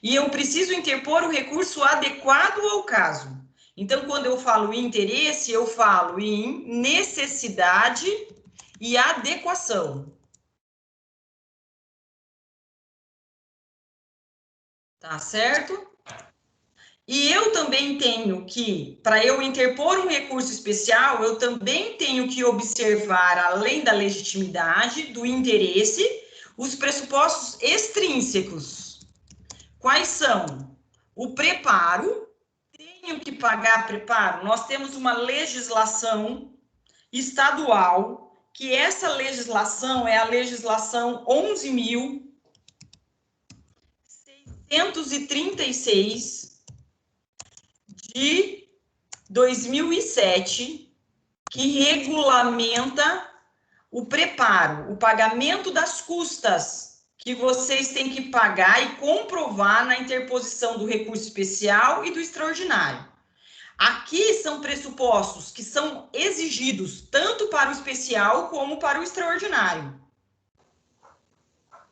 e eu preciso interpor o recurso adequado ao caso. Então, quando eu falo interesse, eu falo em necessidade e adequação. Tá certo? E eu também tenho que, para eu interpor um recurso especial, eu também tenho que observar, além da legitimidade, do interesse, os pressupostos extrínsecos. Quais são? O preparo. Tenho que pagar preparo? Nós temos uma legislação estadual, que essa legislação é a legislação 11.636 de 2007, que regulamenta o preparo, o pagamento das custas que vocês têm que pagar e comprovar na interposição do recurso especial e do extraordinário. Aqui são pressupostos que são exigidos tanto para o especial como para o extraordinário.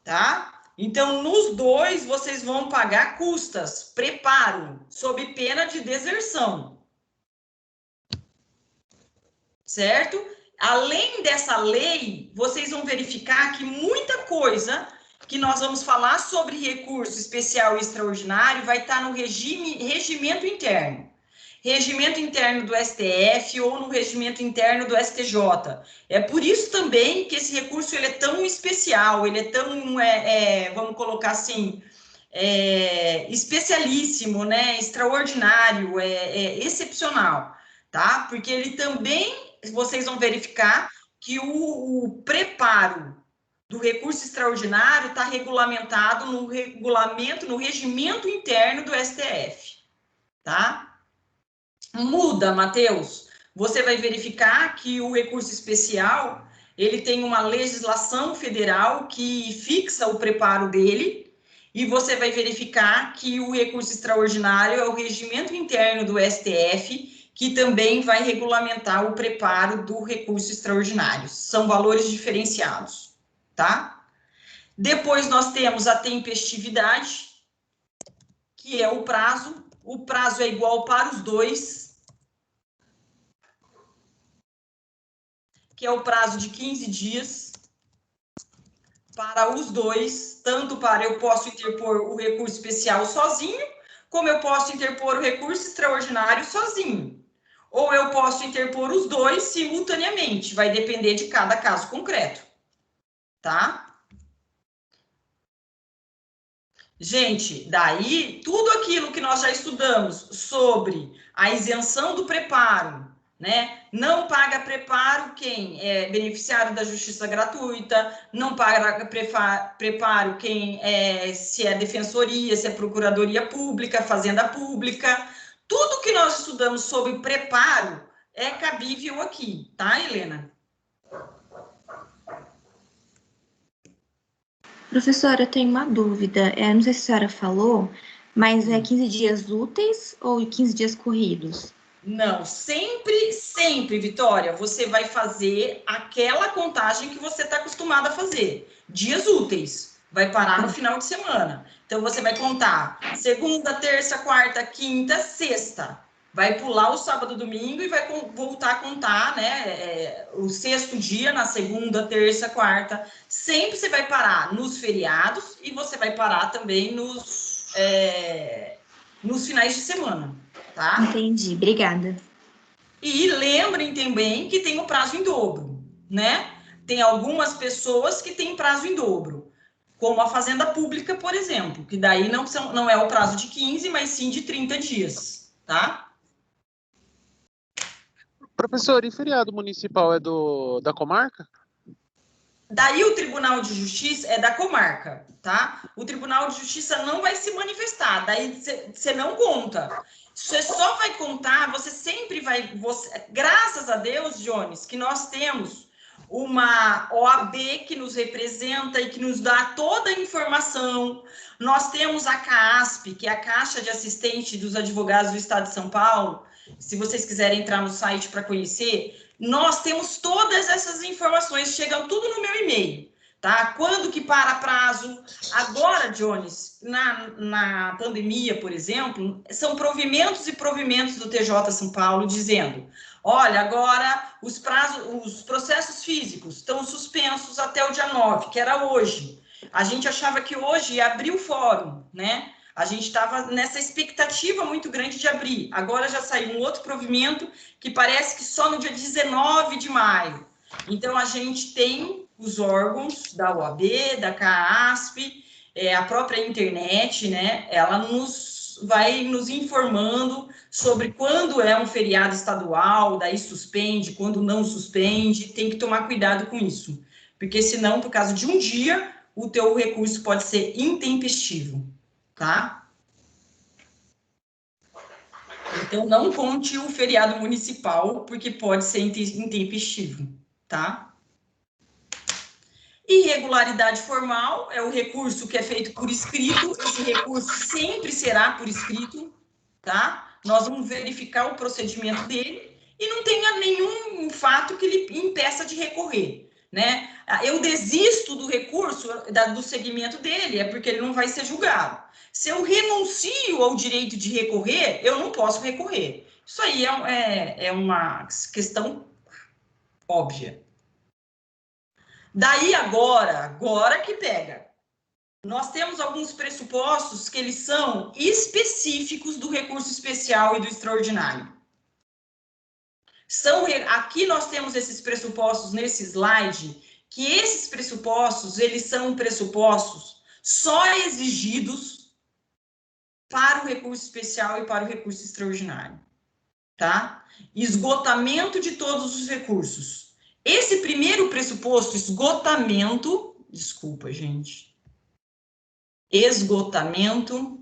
Tá? Então, nos dois, vocês vão pagar custas, preparo, sob pena de deserção. Certo? Além dessa lei, vocês vão verificar que muita coisa que nós vamos falar sobre recurso especial e extraordinário vai estar no regimento interno. Regimento interno do STF ou no regimento interno do STJ. É por isso também que esse recurso ele é tão especial, ele é tão, vamos colocar assim, especialíssimo, né? Extraordinário, excepcional, tá? Porque ele também, vocês vão verificar que o preparo do recurso extraordinário está regulamentado no regimento interno do STF, tá? Muda, Matheus. Você vai verificar que o recurso especial, ele tem uma legislação federal que fixa o preparo dele, e você vai verificar que o recurso extraordinário é o regimento interno do STF, que também vai regulamentar o preparo do recurso extraordinário. São valores diferenciados, tá? Depois nós temos a tempestividade, que é o prazo. O prazo é igual para os dois, que é o prazo de 15 dias para os dois, tanto para eu posso interpor o recurso especial sozinho, como eu posso interpor o recurso extraordinário sozinho. Ou eu posso interpor os dois simultaneamente, vai depender de cada caso concreto, tá? Gente, daí, tudo aquilo que nós já estudamos sobre a isenção do preparo, né? Não paga preparo quem é beneficiário da justiça gratuita, não paga preparo quem se é defensoria, se é procuradoria pública, fazenda pública. Tudo que nós estudamos sobre preparo é cabível aqui, tá, Helena? Professora, eu tenho uma dúvida. Não sei se a senhora falou, mas é 15 dias úteis ou 15 dias corridos? Não, sempre, Vitória, você vai fazer aquela contagem que você está acostumada a fazer. Dias úteis, vai parar no final de semana. Então, você vai contar segunda, terça, quarta, quinta, sexta. Vai pular o sábado, domingo e vai voltar a contar, né, o sexto dia, na segunda, terça, quarta. Sempre você vai parar nos feriados e você vai parar também nos finais de semana, tá? Entendi, obrigada. E lembrem também que tem o prazo em dobro, né? Tem algumas pessoas que têm prazo em dobro, como a Fazenda Pública, por exemplo, que daí não é o prazo de 15, mas sim de 30 dias, tá? Professor, e feriado municipal é da comarca? Daí o Tribunal de Justiça é da comarca, tá? O Tribunal de Justiça não vai se manifestar, daí você não conta. Você só vai contar, você sempre vai... graças a Deus, Jones, que nós temos uma OAB que nos representa e que nos dá toda a informação. Nós temos a CAASP, que é a Caixa de Assistente dos Advogados do Estado de São Paulo. Se vocês quiserem entrar no site para conhecer, nós temos todas essas informações, chegam tudo no meu e-mail, tá? Quando que para prazo? Agora, Jones, na pandemia, por exemplo, são provimentos e provimentos do TJ São Paulo dizendo, olha, agora os processos físicos estão suspensos até o dia 9, que era hoje. A gente achava que hoje ia abrir o fórum, né? A gente estava nessa expectativa muito grande de abrir. Agora já saiu um outro provimento que parece que só no dia 19 de maio. Então, a gente tem os órgãos da OAB, da CAASP, a própria internet, né? Ela vai nos informando sobre quando é um feriado estadual, daí suspende, quando não suspende. Tem que tomar cuidado com isso. Porque senão, por causa de um dia, o teu recurso pode ser intempestivo. Tá? Então, não conte o feriado municipal, porque pode ser intempestivo, tá? Irregularidade formal é o recurso que é feito por escrito, esse recurso sempre será por escrito, tá? Nós vamos verificar o procedimento dele e não tenha nenhum fato que ele impeça de recorrer, né? Eu desisto do recurso, do segmento dele, é porque ele não vai ser julgado. Se eu renuncio ao direito de recorrer, eu não posso recorrer. Isso aí é uma questão óbvia. Daí agora que pega. Nós temos alguns pressupostos que eles são específicos do recurso especial e do extraordinário. Aqui nós temos esses pressupostos nesse slide, que esses pressupostos, eles são pressupostos só exigidos para o recurso especial e para o recurso extraordinário, tá? Esgotamento de todos os recursos. Esse primeiro pressuposto, esgotamento, desculpa, gente. Esgotamento.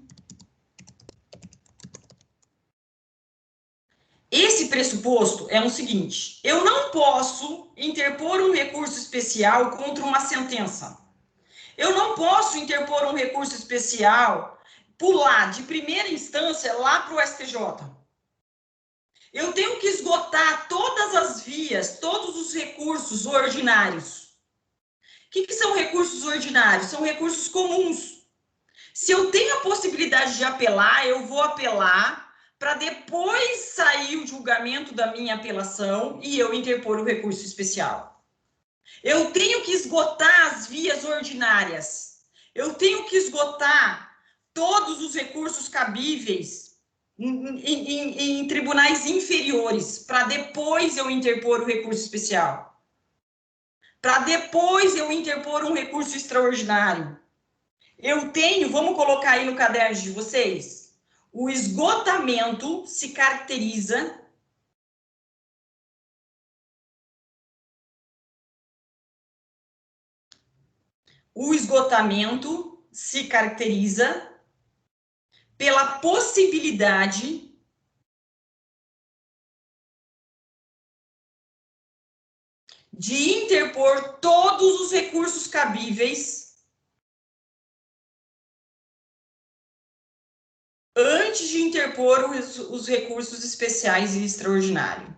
Esse pressuposto é o seguinte, eu não posso interpor um recurso especial contra uma sentença. Eu não posso interpor um recurso especial, pular de primeira instância lá para o STJ. Eu tenho que esgotar todas as vias, todos os recursos ordinários. O que são recursos ordinários? São recursos comuns. Se eu tenho a possibilidade de apelar, eu vou apelar para depois sair o julgamento da minha apelação e eu interpor o recurso especial. Eu tenho que esgotar as vias ordinárias. Eu tenho que esgotar todos os recursos cabíveis em tribunais inferiores, para depois eu interpor o recurso especial. Para depois eu interpor um recurso extraordinário. Eu tenho, vamos colocar aí no caderno de vocês, o esgotamento se caracteriza pela possibilidade de interpor todos os recursos cabíveis antes de interpor os recursos especiais e extraordinários.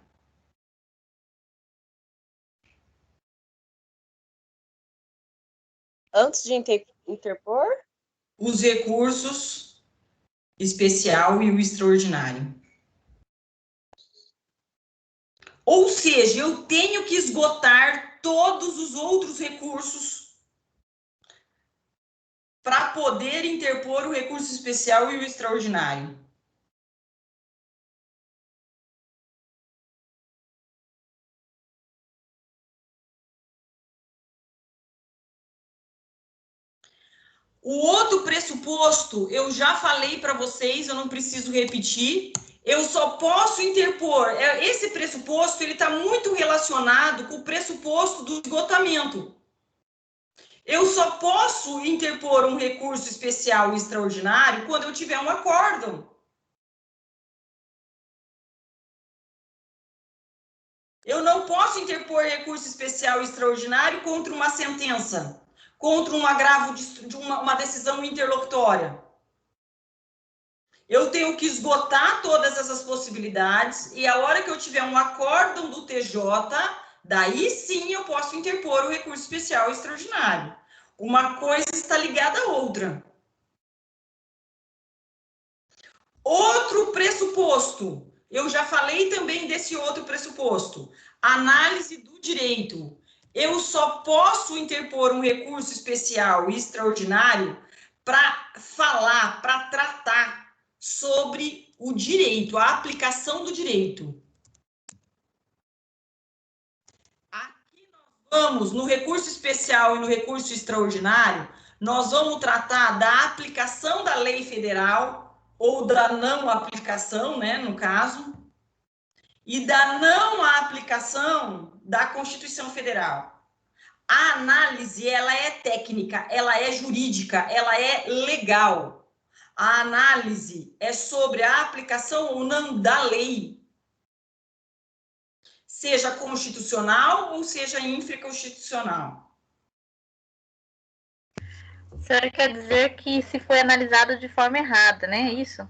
Antes de interpor? Os recursos especial e o extraordinário. Ou seja, eu tenho que esgotar todos os outros recursos para poder interpor o recurso especial e o extraordinário. O outro pressuposto, eu já falei para vocês, eu não preciso repetir, eu só posso interpor. Esse pressuposto, ele está muito relacionado com o pressuposto do esgotamento. Eu só posso interpor um recurso especial e extraordinário quando eu tiver um acórdão. Eu não posso interpor recurso especial e extraordinário contra uma sentença, contra um agravo de uma decisão interlocutória. eu tenho que esgotar todas essas possibilidades e a hora que eu tiver um acórdão do TJ, daí sim eu posso interpor o recurso especial extraordinário. Uma coisa está ligada à outra. Outro pressuposto, eu já falei também desse outro pressuposto, análise do direito. Eu só posso interpor um recurso especial extraordinário para falar, para tratar sobre o direito, a aplicação do direito. Aqui nós vamos, no recurso especial e no recurso extraordinário, nós vamos tratar da aplicação da lei federal, ou da não aplicação, né, no caso, e da não aplicação da Constituição Federal. A análise, ela é técnica, ela é jurídica, ela é legal. A análise é sobre a aplicação ou não da lei, seja constitucional ou seja infraconstitucional. A senhora quer dizer que se foi analisado de forma errada, né? Isso?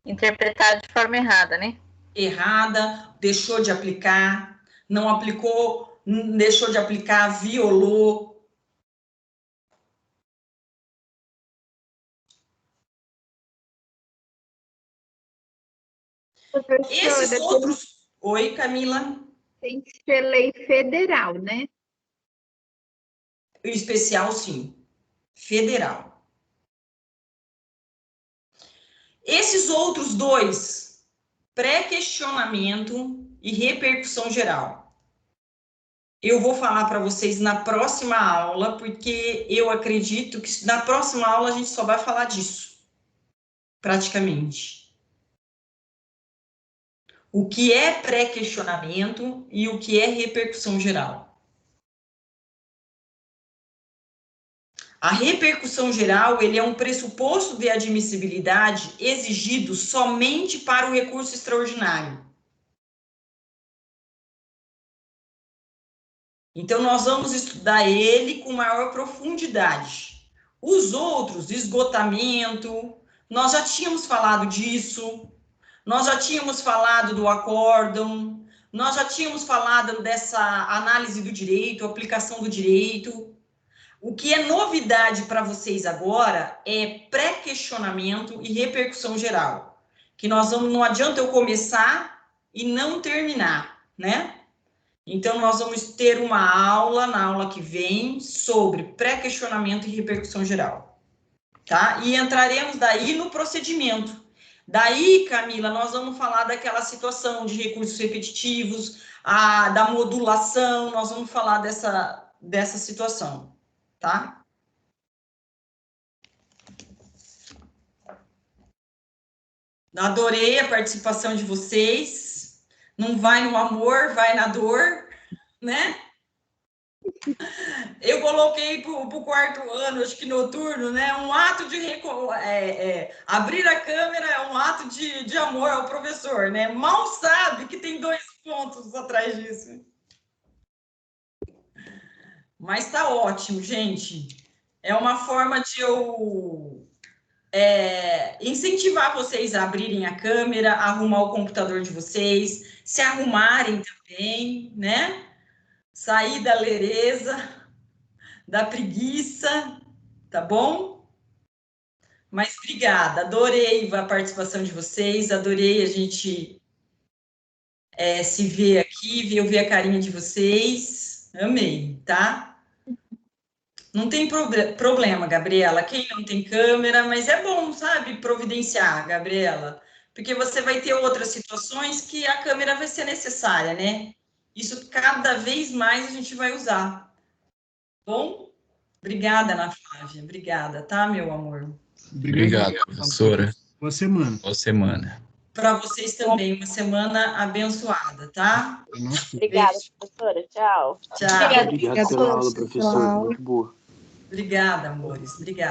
Interpretado de forma errada, né? Errada, deixou de aplicar, não aplicou, deixou de aplicar, violou. Esses outros... Oi, Camila. Tem que ser lei federal, né? O especial, sim. Federal. Esses outros dois, pré-questionamento e repercussão geral, eu vou falar para vocês na próxima aula, porque eu acredito que na próxima aula a gente só vai falar disso, praticamente. O que é pré-questionamento e o que é repercussão geral. A repercussão geral, ele é um pressuposto de admissibilidade exigido somente para o recurso extraordinário. Então, nós vamos estudar ele com maior profundidade. Os outros, esgotamento, nós já tínhamos falado disso, nós já tínhamos falado do acórdão, nós já tínhamos falado dessa análise do direito, aplicação do direito. O que é novidade para vocês agora é pré-questionamento e repercussão geral. Que nós vamos, não adianta eu começar e não terminar, né? Então, nós vamos ter uma aula, na aula que vem, sobre pré-questionamento e repercussão geral. Tá? E entraremos daí no procedimento. Daí, Camila, nós vamos falar daquela situação de recursos repetitivos, da modulação, nós vamos falar dessa situação. Tá? Adorei a participação de vocês. Não vai no amor, vai na dor, né? Eu coloquei para o quarto ano, acho que noturno, né? Um ato de abrir a câmera é um ato de amor ao professor, né? Mal sabe que tem 2 pontos atrás disso. Mas tá ótimo, gente. É uma forma de eu incentivar vocês a abrirem a câmera, arrumar o computador de vocês, se arrumarem também, né? Sair da lereza, da preguiça, tá bom? Mas obrigada, adorei a participação de vocês, adorei a gente se ver aqui, ver a carinha de vocês, amei, tá? Não tem problema, Gabriela, quem não tem câmera, mas é bom, sabe, providenciar, Gabriela, porque você vai ter outras situações que a câmera vai ser necessária, né? Isso cada vez mais a gente vai usar. Bom? Obrigada, Ana Flávia, obrigada, tá, meu amor? Obrigado, professora. Boa semana. Boa semana. Para vocês também, uma semana abençoada, tá? Obrigada, professora. Tchau. Tchau. Obrigado pela aula, professora. Muito boa. Obrigada, amores. Obrigada.